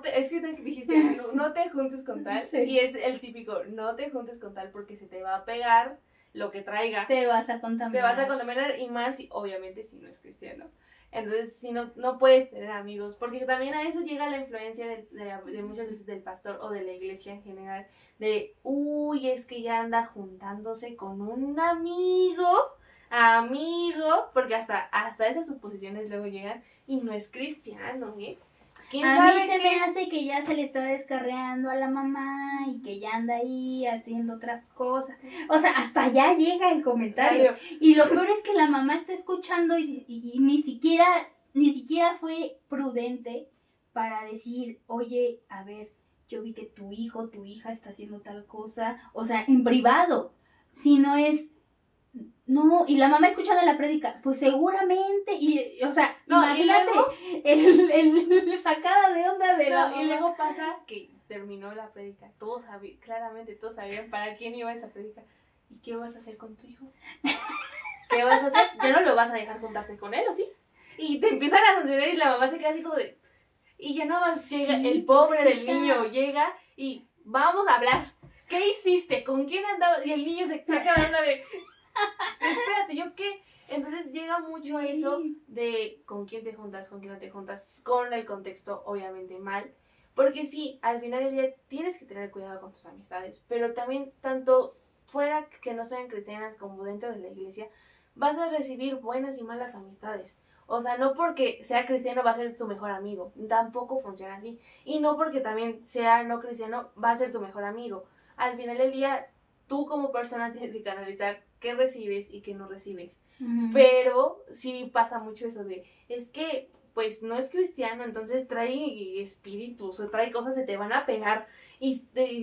es que te dijiste, no te juntes con tal, Sí. y es el típico, no te juntes con tal porque se te va a pegar lo que traiga. Te vas a contaminar. Y más, obviamente, si no es cristiano. Entonces, si no puedes tener amigos, porque también a eso llega la influencia de muchas veces del pastor o de la iglesia en general, uy, es que ya anda juntándose con un amigo, porque hasta esas suposiciones luego llegan y no es cristiano, ¿eh? A mí se me hace que ya se le está descarreando a la mamá y que ya anda ahí haciendo otras cosas. O sea, hasta allá llega el comentario. Y lo peor es que la mamá está escuchando y ni siquiera fue prudente para decir, oye, a ver, yo vi que tu hijo, tu hija está haciendo tal cosa. O sea, en privado. Si no es... No, y la mamá escuchando la prédica, pues seguramente, y, o sea, no, imagínate el sacada de onda de la mamá. Y luego pasa que terminó la prédica, claramente todos sabían para quién iba esa prédica. ¿Y qué vas a hacer con tu hijo? ¿Qué vas a hacer? ¿Ya no lo vas a dejar juntarte con él, o sí? Y te empiezan a sancionar y la mamá se queda así como de... Y ya no más llega, el pobre del niño llega y vamos a hablar. ¿Qué hiciste? ¿Con quién andabas? Y el niño se saca la onda de... Espérate, ¿yo qué? Entonces llega mucho eso de con quién te juntas, con quién no te juntas, con el contexto obviamente mal, porque sí, al final del día tienes que tener cuidado con tus amistades, pero también tanto fuera que no sean cristianas como dentro de la iglesia, vas a recibir buenas y malas amistades. O sea, no porque sea cristiano va a ser tu mejor amigo, tampoco funciona así. Y no porque también sea no cristiano va a ser tu mejor amigo. Al final del día, tú como persona tienes que canalizar qué recibes y qué no recibes. Uh-huh. Pero sí pasa mucho eso es que pues no es cristiano, entonces trae espíritus o trae cosas, se te van a pegar y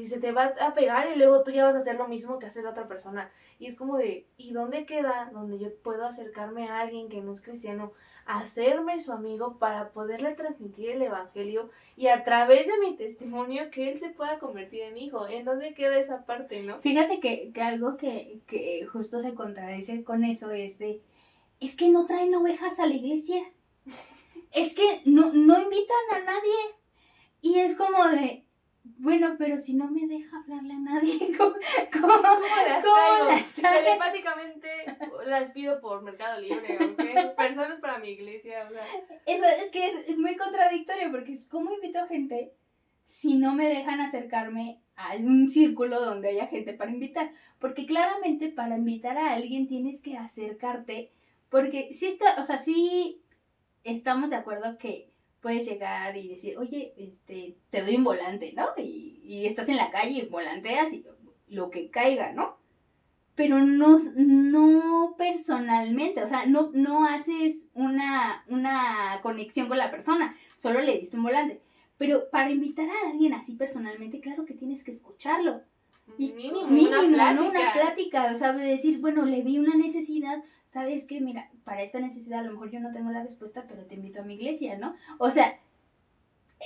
se te va a pegar y luego tú ya vas a hacer lo mismo que hace la otra persona. Y es como ¿y dónde queda donde yo puedo acercarme a alguien que no es cristiano, hacerme su amigo para poderle transmitir el evangelio y a través de mi testimonio que él se pueda convertir en hijo? ¿En dónde queda esa parte, no? Fíjate que algo que justo se contradice con eso es que no traen ovejas a la iglesia. Es que no invitan a nadie. Y es como bueno, pero si no me deja hablarle a nadie, ¿cómo las traigo? Telepáticamente las pido por Mercado Libre, ¿ok? Personas para mi iglesia, o sea. Eso es que es muy contradictorio, porque ¿cómo invito a gente si no me dejan acercarme a un círculo donde haya gente para invitar? Porque claramente para invitar a alguien tienes que acercarte, porque sí estamos de acuerdo que puedes llegar y decir, oye, te doy un volante, ¿no? Y estás en la calle y volanteas y lo que caiga, ¿no? Pero no personalmente, o sea, no haces una conexión con la persona, solo le diste un volante. Pero para invitar a alguien así personalmente, claro que tienes que escucharlo. Y mínimo una plática, o sea, decir, bueno, le vi una necesidad, ¿sabes qué? Mira, para esta necesidad a lo mejor yo no tengo la respuesta, pero te invito a mi iglesia, ¿no? O sea,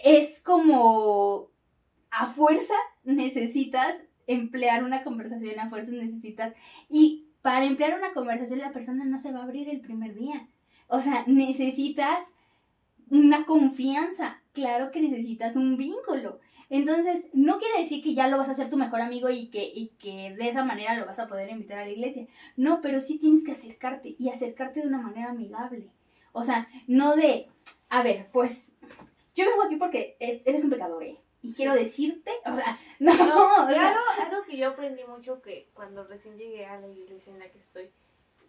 es como a fuerza necesitas emplear una conversación, a fuerza necesitas, y para emplear una conversación la persona no se va a abrir el primer día. O sea, necesitas una confianza, claro que necesitas un vínculo. Entonces, no quiere decir que ya lo vas a hacer tu mejor amigo y que de esa manera lo vas a poder invitar a la iglesia. No, pero sí tienes que acercarte y acercarte de una manera amigable. O sea, no a ver, pues, yo vengo aquí porque eres un pecador, ¿eh? Y quiero decirte, o sea, no o sea, algo que yo aprendí mucho que cuando recién llegué a la iglesia en la que estoy,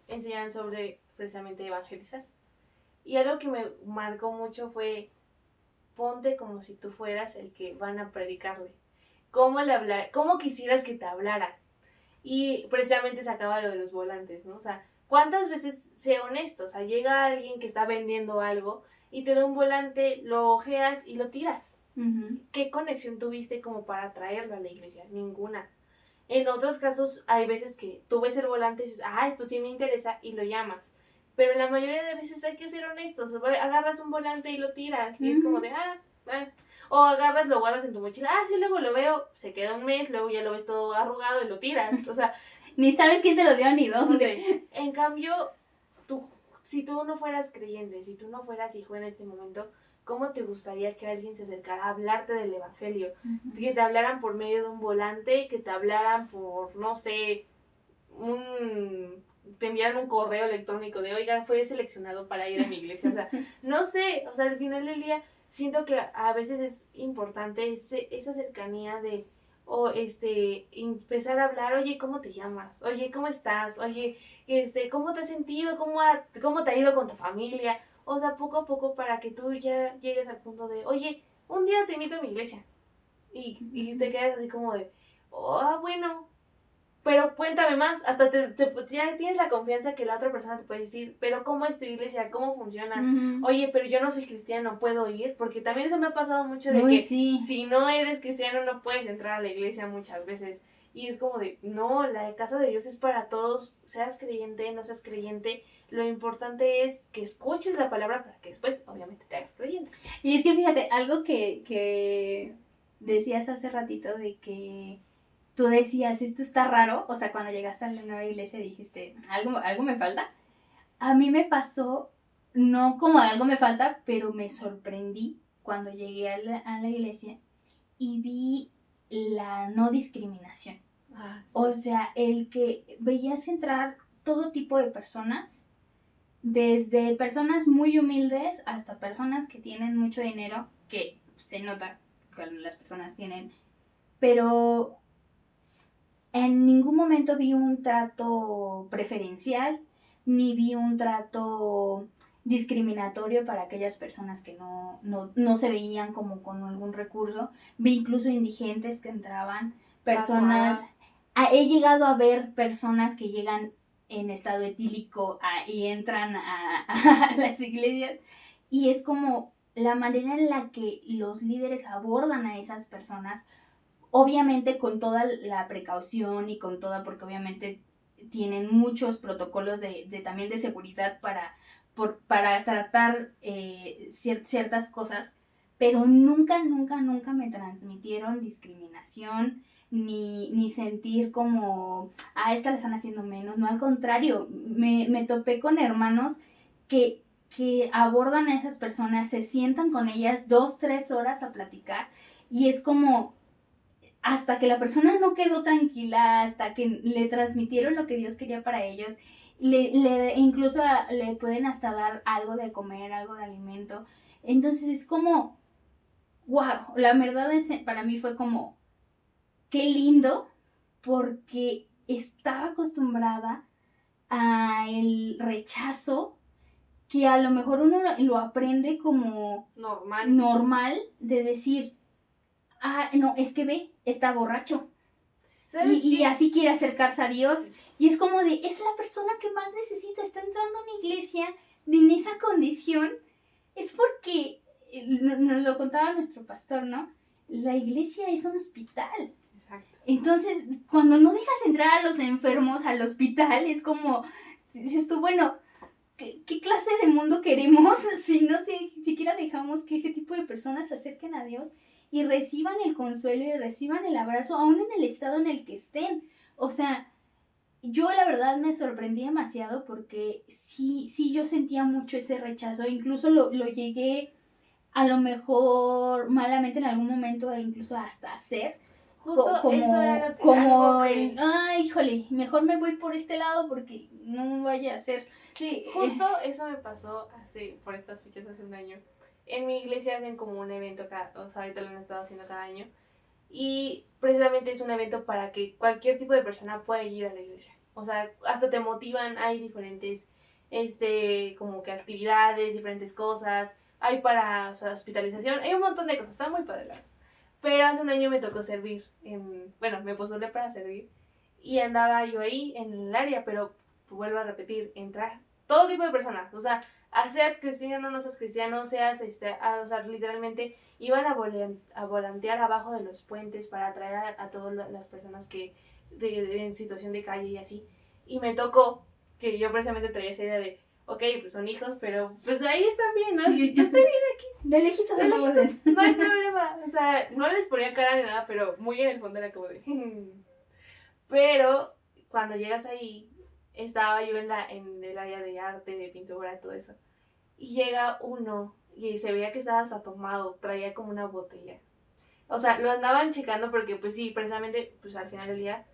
enseñan sobre precisamente evangelizar. Y algo que me marcó mucho fue, ponte como si tú fueras el que van a predicarle. ¿Cómo quisieras que te hablara? Y precisamente se acaba lo de los volantes, ¿no? O sea, ¿cuántas veces, sé honesto, o sea, llega alguien que está vendiendo algo y te da un volante, lo ojeas y lo tiras? Uh-huh. ¿Qué conexión tuviste como para traerlo a la iglesia? Ninguna. En otros casos hay veces que tú ves el volante y dices, esto sí me interesa y lo llamas. Pero la mayoría de veces hay que ser honestos. Agarras un volante y lo tiras y es como de, O agarras, lo guardas en tu mochila, sí, luego lo veo, se queda un mes, luego ya lo ves todo arrugado y lo tiras. O sea, ni sabes quién te lo dio ni dónde. En cambio, si tú no fueras creyente, si tú no fueras hijo en este momento, ¿cómo te gustaría que alguien se acercara a hablarte del evangelio? Uh-huh. Que te hablaran por medio de un volante, que te hablaran por, no sé, te enviaran un correo electrónico de, oiga, fue seleccionado para ir a mi iglesia. O sea, no sé, o sea, al final del día siento que a veces es importante esa cercanía de, empezar a hablar, oye, ¿cómo te llamas? Oye, ¿cómo estás? Oye, ¿cómo te has sentido? ¿Cómo te ha ido con tu familia? O sea, poco a poco para que tú ya llegues al punto de, oye, un día te invito a mi iglesia. Y te quedas así como de, bueno, pero cuéntame más, hasta ya tienes la confianza que la otra persona te puede decir, pero ¿cómo es tu iglesia? ¿Cómo funciona? Uh-huh. Oye, pero yo no soy cristiano, ¿puedo ir? Porque también eso me ha pasado mucho de que si no eres cristiano no puedes entrar a la iglesia muchas veces. Y es como de, no, la casa de Dios es para todos, seas creyente, no seas creyente. Lo importante es que escuches la palabra para que después, obviamente, te hagas creyente. Y es que fíjate, algo que decías hace ratito de que tú decías, esto está raro, o sea, cuando llegaste a la nueva iglesia dijiste, algo me falta. A mí me pasó, no como algo me falta, pero me sorprendí cuando llegué a la iglesia y vi la no discriminación. Sí. O sea, el que veías entrar todo tipo de personas, desde personas muy humildes hasta personas que tienen mucho dinero, que se nota que las personas tienen, pero en ningún momento vi un trato preferencial, ni vi un trato discriminatorio para aquellas personas que no se veían como con algún recurso. Vi incluso indigentes que entraban, personas... He llegado a ver personas que llegan en estado etílico y entran a las iglesias, y es como la manera en la que los líderes abordan a esas personas, obviamente con toda la precaución y con toda, porque obviamente tienen muchos protocolos también de seguridad para tratar ciertas cosas, pero nunca me transmitieron discriminación, ni sentir como, esta la están haciendo menos. No, al contrario, me topé con hermanos que abordan a esas personas, se sientan con ellas 2-3 horas a platicar, y es como, hasta que la persona no quedó tranquila, hasta que le transmitieron lo que Dios quería para ellos, incluso le pueden hasta dar algo de comer, algo de alimento. Entonces es como, wow, la verdad para mí fue como, qué lindo, porque estaba acostumbrada al rechazo, que a lo mejor uno lo aprende como normal de decir, no, es que ve, está borracho. Y así quiere acercarse a Dios. Sí. Y es como de, es la persona que más necesita, está entrando a una iglesia en esa condición. Es porque, nos lo contaba nuestro pastor, ¿no? La iglesia es un hospital. Exacto. Entonces, cuando no dejas entrar a los enfermos al hospital, es como, dices tú, bueno, ¿qué clase de mundo queremos si no siquiera dejamos que ese tipo de personas se acerquen a Dios y reciban el consuelo y reciban el abrazo, aún en el estado en el que estén? O sea, yo la verdad me sorprendí demasiado, porque sí yo sentía mucho ese rechazo, incluso lo llegué a lo mejor malamente en algún momento, incluso hasta hacer. Justo eso era lo que... híjole, mejor me voy por este lado porque no me vaya a hacer. Sí, justo eso me pasó por estas fechas hace un año. En mi iglesia hacen como un evento, o sea, ahorita lo han estado haciendo cada año, y precisamente es un evento para que cualquier tipo de persona pueda ir a la iglesia. O sea, hasta te motivan, hay diferentes, como que actividades, diferentes cosas, hay para, o sea, hospitalización, hay un montón de cosas, está muy padre. Pero hace un año me tocó servir, me postulé para servir, y andaba yo ahí en el área, pero vuelvo a repetir, entra todo tipo de personas, o sea, seas cristiano, no seas cristiano, seas, o sea, literalmente iban a volantear abajo de los puentes para atraer a todas las personas que, en situación de calle y así. Y me tocó que yo precisamente traía esa idea de, ok, pues son hijos, pero pues ahí están bien, ¿no? Yo estoy bien aquí. De lejitos, De lejitos, no hay problema. O sea, no les ponía cara ni nada, pero muy en el fondo era como de... Pero cuando llegas ahí, estaba yo en el área de arte, de pintura, todo eso. Y llega uno y se veía que estaba hasta tomado, traía como una botella. O sea, lo andaban checando porque pues sí, precisamente, pues al final del día,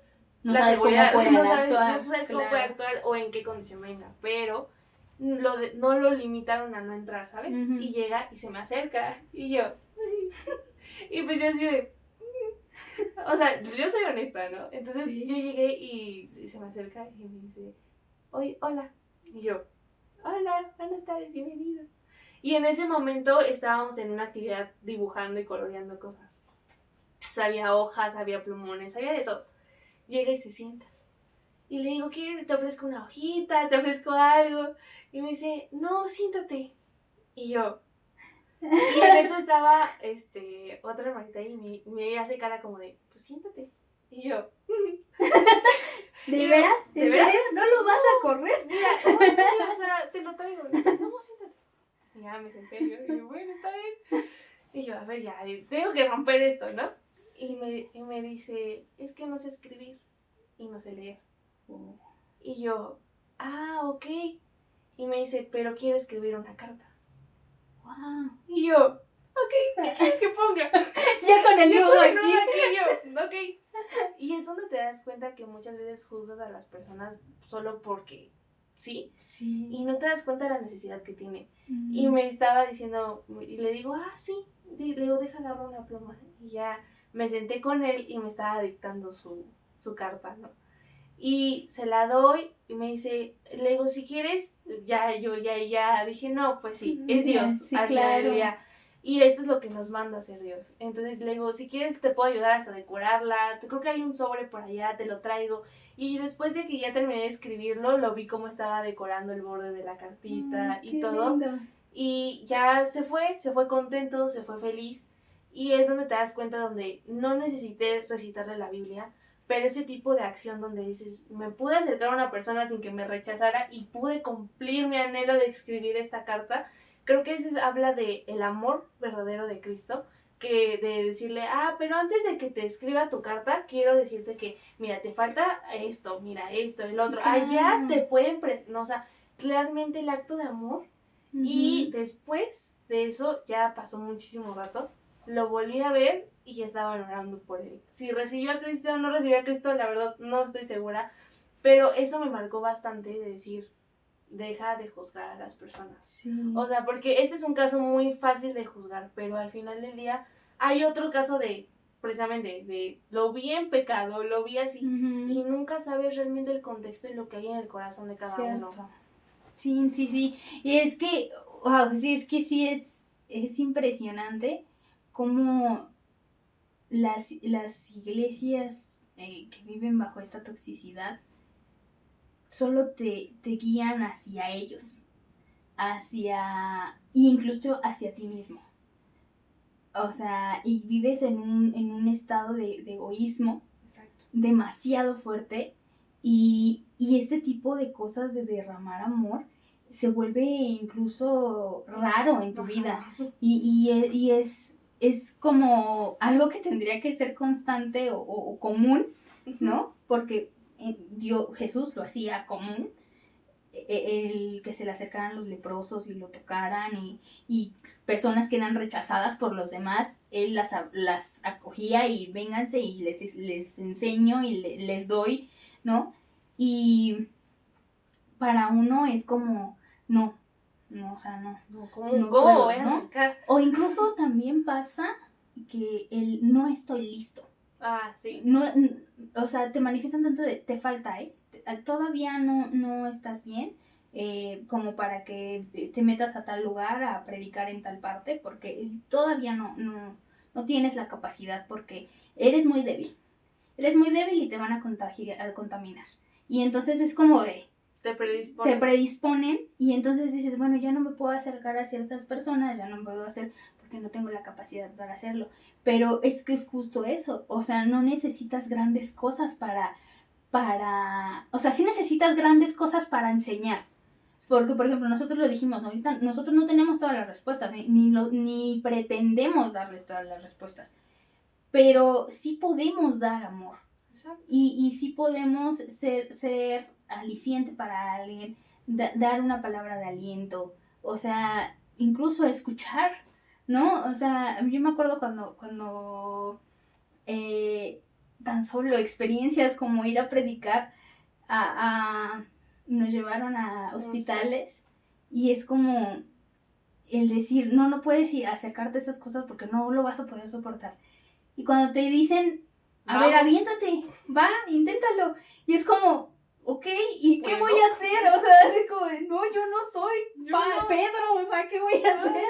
No la sabes seguridad, cómo pueden no actuar. sabes cómo puede actuar o en qué condición venga, pero no lo limitaron a no entrar, ¿sabes? Uh-huh. Y llega y se me acerca y yo, y pues yo así de, o sea, yo soy honesta, ¿no? Entonces Sí. yo llegué y se me acerca y me dice, oye, hola, y yo, hola, buenas tardes, bienvenido. Y en ese momento estábamos en una actividad dibujando y coloreando cosas. O sea, había hojas, había plumones, había de todo. Llega y se sienta. Y le digo, ¿qué? ¿Te ofrezco una hojita? ¿Te ofrezco algo? Y me dice, no, siéntate. Y yo. Y en eso estaba otra hermanita ahí y me hace cara como de, pues siéntate. Y yo. ¿De veras? ¿De veras? ¿No lo vas a correr? Mira, no, en serio, o sea, te lo traigo. No, siéntate. Y ya me senté yo. Y yo, bueno, está bien. Y yo, a ver, ya, tengo que romper esto, ¿no? Y me dice, es que no sé escribir y no sé leer. Y yo, ok. Y me dice, pero quiero escribir una carta. Wow. Y yo, ok, ¿qué quieres que ponga? Ya con el nudo aquí. Yo, ok. Y es donde te das cuenta que muchas veces juzgas a las personas solo porque sí. Y no te das cuenta de la necesidad que tiene. Y me estaba diciendo, y le digo, sí. Le digo, deja agarrar una pluma. Y ya me senté con él y me estaba dictando su carta, ¿no? Y se la doy y me dice, le digo, si quieres, ya dije, no, pues sí, es Dios, sí, al claro. final del día. Y esto es lo que nos manda a hacer Dios. Entonces le digo, si quieres te puedo ayudar hasta decorarla, creo que hay un sobre por allá, te lo traigo. Y después de que ya terminé de escribirlo, lo vi cómo estaba decorando el borde de la cartita y todo. Lindo. Y ya se fue contento, se fue feliz. Y es donde te das cuenta donde no necesité recitarle la Biblia, pero ese tipo de acción donde dices, me pude acercar a una persona sin que me rechazara y pude cumplir mi anhelo de escribir esta carta, creo que eso habla de el amor verdadero de Cristo, que de decirle, pero antes de que te escriba tu carta, quiero decirte que, mira, te falta esto, mira esto, el otro, claro. allá te pueden, no, o sea, claramente el acto de amor. Uh-huh. Y después de eso, ya pasó muchísimo rato, lo volví a ver y ya estaban orando por él. Si recibió a Cristo o no recibió a Cristo, la verdad no estoy segura, pero eso me marcó bastante de decir, deja de juzgar a las personas. Sí. O sea, porque este es un caso muy fácil de juzgar, pero al final del día hay otro caso de, precisamente, de lo vi en pecado, lo vi así, uh-huh. Y nunca sabes realmente el contexto y lo que hay en el corazón de cada uno. Sí. Y es que, wow, sí, es que sí es impresionante cómo las iglesias que viven bajo esta toxicidad solo te guían hacia ellos, incluso hacia ti mismo. O sea, y vives en un estado de egoísmo. Exacto. Demasiado fuerte y este tipo de cosas de derramar amor se vuelve incluso raro en tu vida y es como algo que tendría que ser constante o común, ¿no? Porque Jesús lo hacía común, el que se le acercaran los leprosos y lo tocaran y personas que eran rechazadas por los demás, él las acogía y vénganse y les enseño y les doy, ¿no? Y para uno es como, no, o sea, no. ¿Cómo voy a acercar? O incluso también pasa que no estoy listo. Sí. No, o sea, te manifiestan tanto de, te falta, todavía no estás bien, como para que te metas a tal lugar a predicar en tal parte, porque todavía no tienes la capacidad, porque eres muy débil y te van a contaminar. Y entonces es como de, te predisponen y entonces dices, bueno, ya no me puedo acercar a ciertas personas, ya no puedo hacer porque no tengo la capacidad para hacerlo. Pero es que es justo eso, o sea, no necesitas grandes cosas o sea, sí necesitas grandes cosas para enseñar. Porque, por ejemplo, nosotros lo dijimos, ahorita nosotros no tenemos todas las respuestas, ni pretendemos darles todas las respuestas, pero sí podemos dar amor. Y sí podemos ser aliciente para alguien, dar una palabra de aliento, o sea, incluso escuchar, ¿no? O sea, yo me acuerdo cuando tan solo experiencias como ir a predicar, nos llevaron a hospitales y es como el decir, no puedes ir a acercarte a esas cosas porque no lo vas a poder soportar. Y cuando te dicen, a ver, aviéntate, va, inténtalo. Y es como, ok, ¿y qué voy a hacer? O sea, así como, no, yo no soy Pedro, o sea, ¿qué voy a hacer?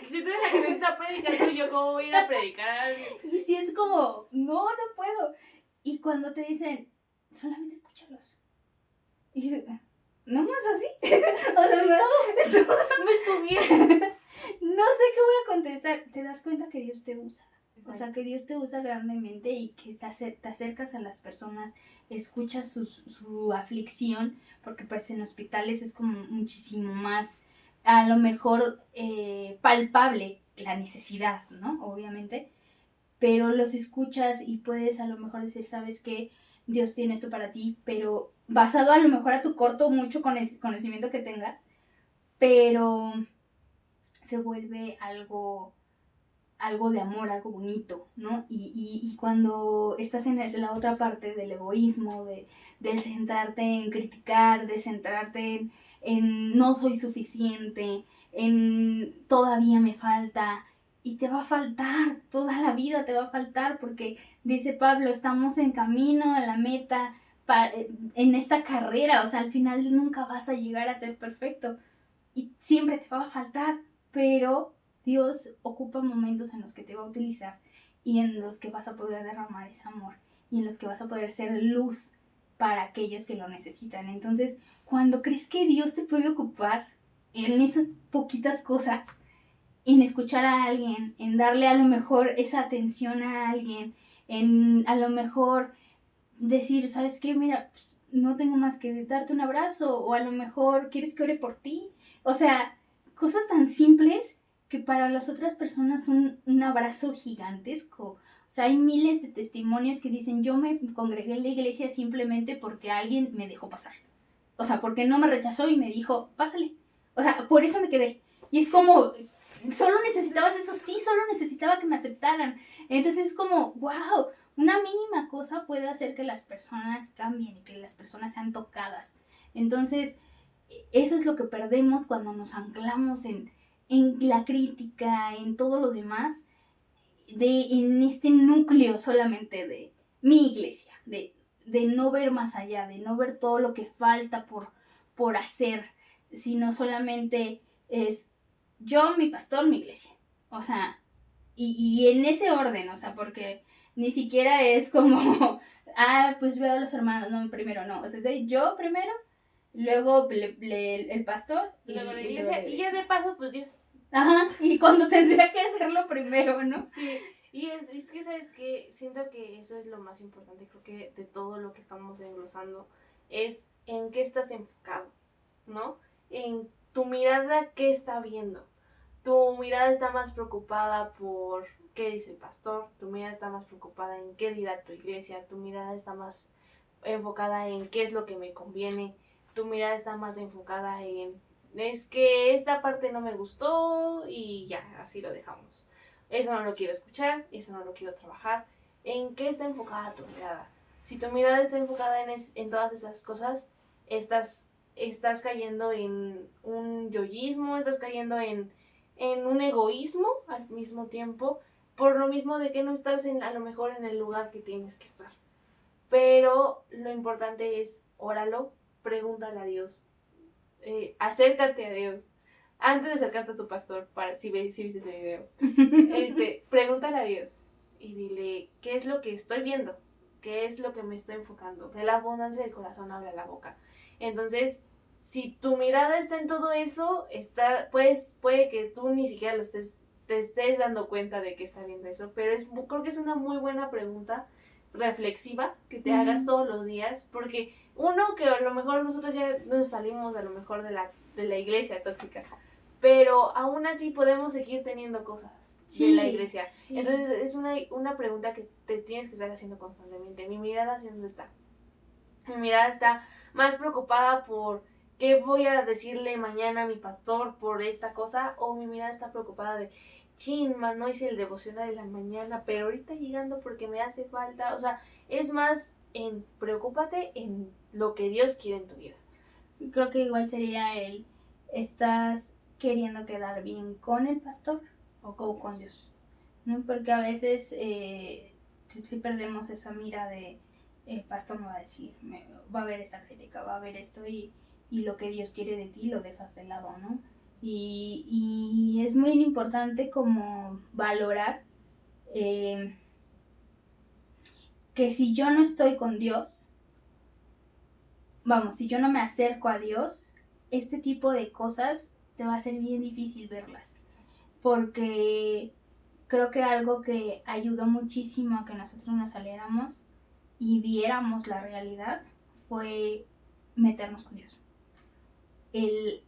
Si tú eres la que necesita predicar, yo cómo voy a ir a predicar. Y si es como, no puedo. Y cuando te dicen, solamente escúchalos. Y dices, ¿no más así? O sea, no estudié. No sé qué voy a contestar. Te das cuenta que Dios te usa. O sea, que Dios te usa grandemente y que te acercas a las personas, escuchas su aflicción, porque pues en hospitales es como muchísimo más, a lo mejor, palpable la necesidad, ¿no? Obviamente. Pero los escuchas y puedes a lo mejor decir, ¿sabes qué? Dios tiene esto para ti, pero basado a lo mejor a tu corto o mucho conocimiento que tengas, pero se vuelve algo de amor, algo bonito, ¿no? Y cuando estás en la otra parte del egoísmo, de centrarte en criticar, de centrarte en no soy suficiente, en todavía me falta, y te va a faltar, toda la vida te va a faltar, porque dice Pablo, estamos en camino a la meta en esta carrera, o sea, al final nunca vas a llegar a ser perfecto, y siempre te va a faltar, pero Dios ocupa momentos en los que te va a utilizar y en los que vas a poder derramar ese amor y en los que vas a poder ser luz para aquellos que lo necesitan. Entonces, cuando crees que Dios te puede ocupar en esas poquitas cosas, en escuchar a alguien, en darle a lo mejor esa atención a alguien, en a lo mejor decir, ¿sabes qué? Mira, pues, no tengo más que darte un abrazo, o a lo mejor quieres que ore por ti. O sea, cosas tan simples que para las otras personas son un abrazo gigantesco. O sea, hay miles de testimonios que dicen, yo me congregué en la iglesia simplemente porque alguien me dejó pasar. O sea, porque no me rechazó y me dijo, pásale. O sea, por eso me quedé. Y es como, solo necesitabas eso, sí, solo necesitaba que me aceptaran. Entonces es como, wow, una mínima cosa puede hacer que las personas cambien y que las personas sean tocadas. Entonces, eso es lo que perdemos cuando nos anclamos en la crítica, en todo lo demás, en este núcleo solamente de mi iglesia, de no ver más allá, de no ver todo lo que falta por hacer, sino solamente es yo, mi pastor, mi iglesia. O sea, y en ese orden, o sea, porque ni siquiera es como, pues veo a los hermanos, no, primero no, o sea, yo primero, luego el pastor, luego la iglesia, y ya de paso, pues Dios. Ajá, y cuando tendría que hacerlo primero, ¿no? Sí, y es que, ¿sabes qué? Siento que eso es lo más importante, creo que de todo lo que estamos englosando, es en qué estás enfocado, ¿no? En tu mirada, ¿qué está viendo? Tu mirada está más preocupada por qué dice el pastor, tu mirada está más preocupada en qué dirá tu iglesia, tu mirada está más enfocada en qué es lo que me conviene, tu mirada está más enfocada en es que esta parte no me gustó y ya, así lo dejamos. Eso no lo quiero escuchar, eso no lo quiero trabajar. ¿En qué está enfocada tu mirada? Si tu mirada está enfocada en todas esas cosas, estás cayendo en un yoísmo, estás cayendo en un egoísmo al mismo tiempo, por lo mismo de que no estás a lo mejor en el lugar que tienes que estar. Pero lo importante es, óralo, pregúntale a Dios, acércate a Dios. Antes de acercarte a tu pastor, si viste ese video, pregúntale a Dios y dile, ¿qué es lo que estoy viendo? ¿Qué es lo que me estoy enfocando? De la abundancia del corazón habla la boca. Entonces, si tu mirada está en todo eso, puede que tú ni siquiera te estés dando cuenta de que está viendo eso, pero creo que es una muy buena pregunta reflexiva que te hagas todos los días, porque uno, que a lo mejor nosotros ya nos salimos a lo mejor de la iglesia tóxica, pero aún así podemos seguir teniendo cosas de la iglesia. Sí. Entonces es una pregunta que te tienes que estar haciendo constantemente. ¿Mi mirada hacia dónde está? Mi mirada está más preocupada por qué voy a decirle mañana a mi pastor por esta cosa, o mi mirada está preocupada de, chin, man, no hice el devocional de la mañana, pero ahorita llegando porque me hace falta. O sea, es más preocúpate en lo que Dios quiere en tu vida. Creo que igual sería estás queriendo quedar bien con el pastor o con Dios, ¿no? Porque a veces si perdemos esa mira de el pastor me va a decir, va a haber esta crítica, va a haber esto, y lo que Dios quiere de ti lo dejas de lado, ¿no? Y es muy importante como valorar que si yo no estoy con Dios, si yo no me acerco a Dios, este tipo de cosas te va a ser bien difícil verlas. Porque creo que algo que ayudó muchísimo a que nosotros nos saliéramos y viéramos la realidad fue meternos con Dios. El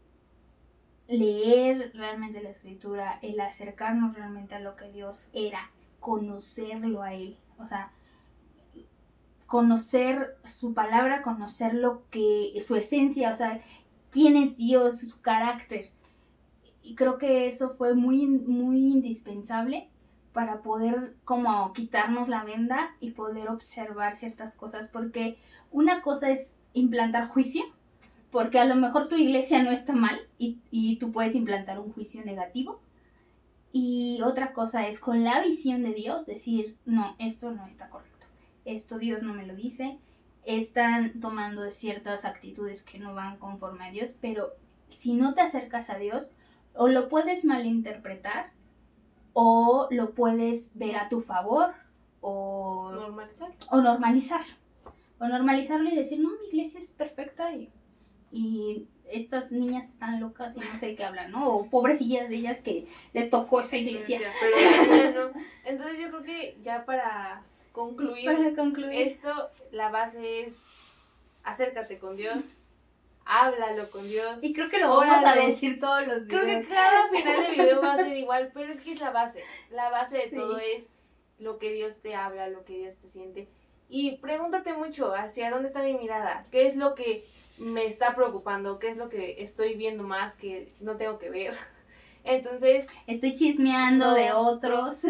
leer realmente la escritura, el acercarnos realmente a lo que Dios era, conocerlo a Él, o sea, conocer su palabra, conocer su esencia, o sea, quién es Dios, su carácter. Y creo que eso fue muy, muy indispensable para poder como quitarnos la venda y poder observar ciertas cosas, porque una cosa es implantar juicio, porque a lo mejor tu iglesia no está mal y tú puedes implantar un juicio negativo, y otra cosa es con la visión de Dios decir, no, esto no está correcto, esto Dios no me lo dice, están tomando ciertas actitudes que no van conforme a Dios, pero si no te acercas a Dios, o lo puedes malinterpretar, o lo puedes ver a tu favor, o normalizarlo y decir, no, mi iglesia es perfecta y estas niñas están locas y no sé de qué hablan, ¿no? O pobrecillas de ellas que les tocó esa iglesia. Pero no. Entonces yo creo que ya para concluir esto, la base es acércate con Dios, háblalo con Dios. Y creo que lo vamos a decir todos los videos. Creo que cada final de video va a ser igual, pero es que es la base. La base de todo es lo que Dios te habla, lo que Dios te siente. Y pregúntate mucho hacia dónde está mi mirada, qué es lo que me está preocupando, qué es lo que estoy viendo más que no tengo que ver. Entonces, estoy chismeando de otros.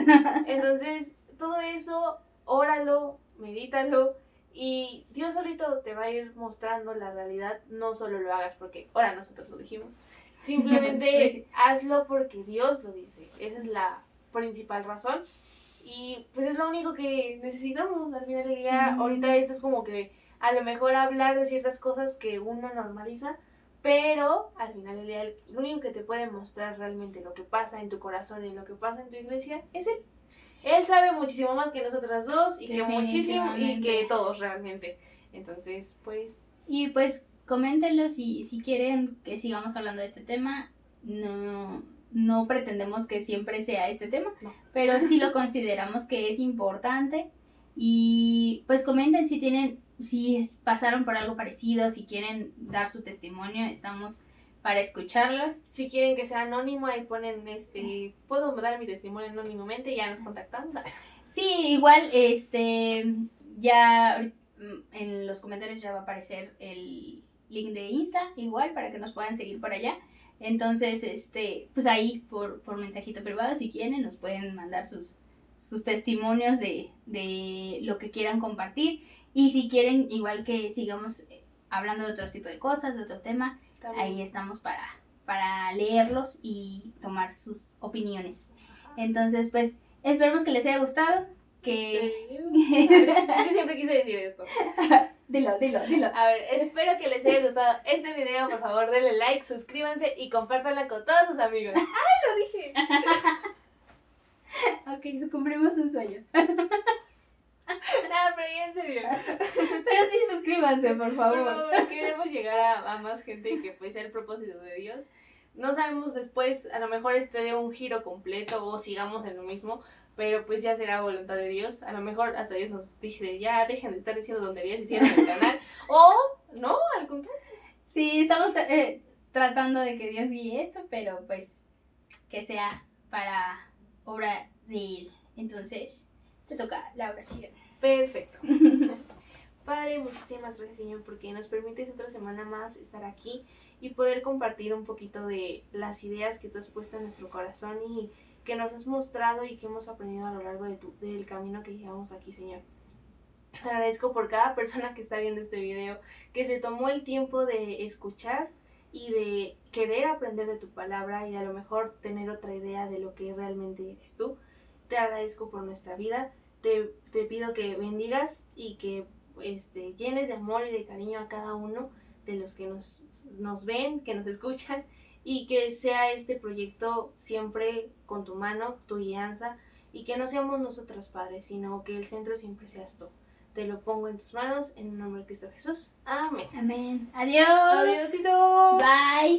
Entonces, todo eso, óralo, medítalo, y Dios solito te va a ir mostrando la realidad. No solo lo hagas porque ahora nosotros lo dijimos, simplemente hazlo porque Dios lo dice. Esa es la principal razón. Y pues es lo único que necesitamos al final del día. Ahorita esto es como que a lo mejor hablar de ciertas cosas que uno normaliza, pero al final del día lo único que te puede mostrar realmente lo que pasa en tu corazón y lo que pasa en tu iglesia es Él. Él sabe muchísimo más que nosotras dos y que muchísimo y que todos realmente. Entonces, pues... Y pues coméntenlo si quieren que sigamos hablando de este tema. No pretendemos que siempre sea este tema, pero sí lo consideramos que es importante. Y pues comenten si pasaron por algo parecido, si quieren dar su testimonio, estamos para escucharlos. Si quieren que sea anónimo, ahí ponen puedo dar mi testimonio anónimamente, ya nos contactamos. Sí, igual ya en los comentarios ya va a aparecer el link de Insta, igual para que nos puedan seguir por allá. Entonces, pues ahí por mensajito privado, si quieren, nos pueden mandar sus testimonios de lo que quieran compartir. Y si quieren, igual que sigamos hablando de otro tipo de cosas, de otro tema, también. Ahí estamos para leerlos y tomar sus opiniones. Entonces, pues, esperemos que les haya gustado. Siempre quise decir esto. Dilo. A ver, espero que les haya gustado este video. Por favor, denle like, suscríbanse y compártanla con todos sus amigos. ¡Ay, lo dije! Ok, cumplimos un sueño. No, pero ya en serio. Pero sí, suscríbanse. suscríbanse, por Por favor. favor, queremos llegar a más gente y que pues sea el propósito de Dios. No sabemos después, a lo mejor dé un giro completo o sigamos en lo mismo, pero pues ya será voluntad de Dios. A lo mejor hasta Dios nos dice, ya dejen de estar diciendo tonterías y cierren el canal. O no, al contrario. Sí, estamos tratando de que Dios guíe esto, pero pues que sea para obra de Él. Entonces, te toca la oración. Perfecto. Padre, muchísimas gracias, Señor, porque nos permites otra semana más estar aquí y poder compartir un poquito de las ideas que tú has puesto en nuestro corazón y que nos has mostrado y que hemos aprendido a lo largo del camino que llevamos aquí, Señor. Te agradezco por cada persona que está viendo este video, que se tomó el tiempo de escuchar y de querer aprender de tu palabra y a lo mejor tener otra idea de lo que realmente eres tú. Te agradezco por nuestra vida. Te pido que bendigas y que llenes de amor y de cariño a cada uno de los que nos ven, que nos escuchan, y que sea este proyecto siempre con tu mano, tu guianza, y que no seamos nosotros, Padre, sino que el centro siempre seas tú. Te lo pongo en tus manos, en el nombre de Cristo Jesús. Amén. Amén. Adiós. Adiósito. Bye.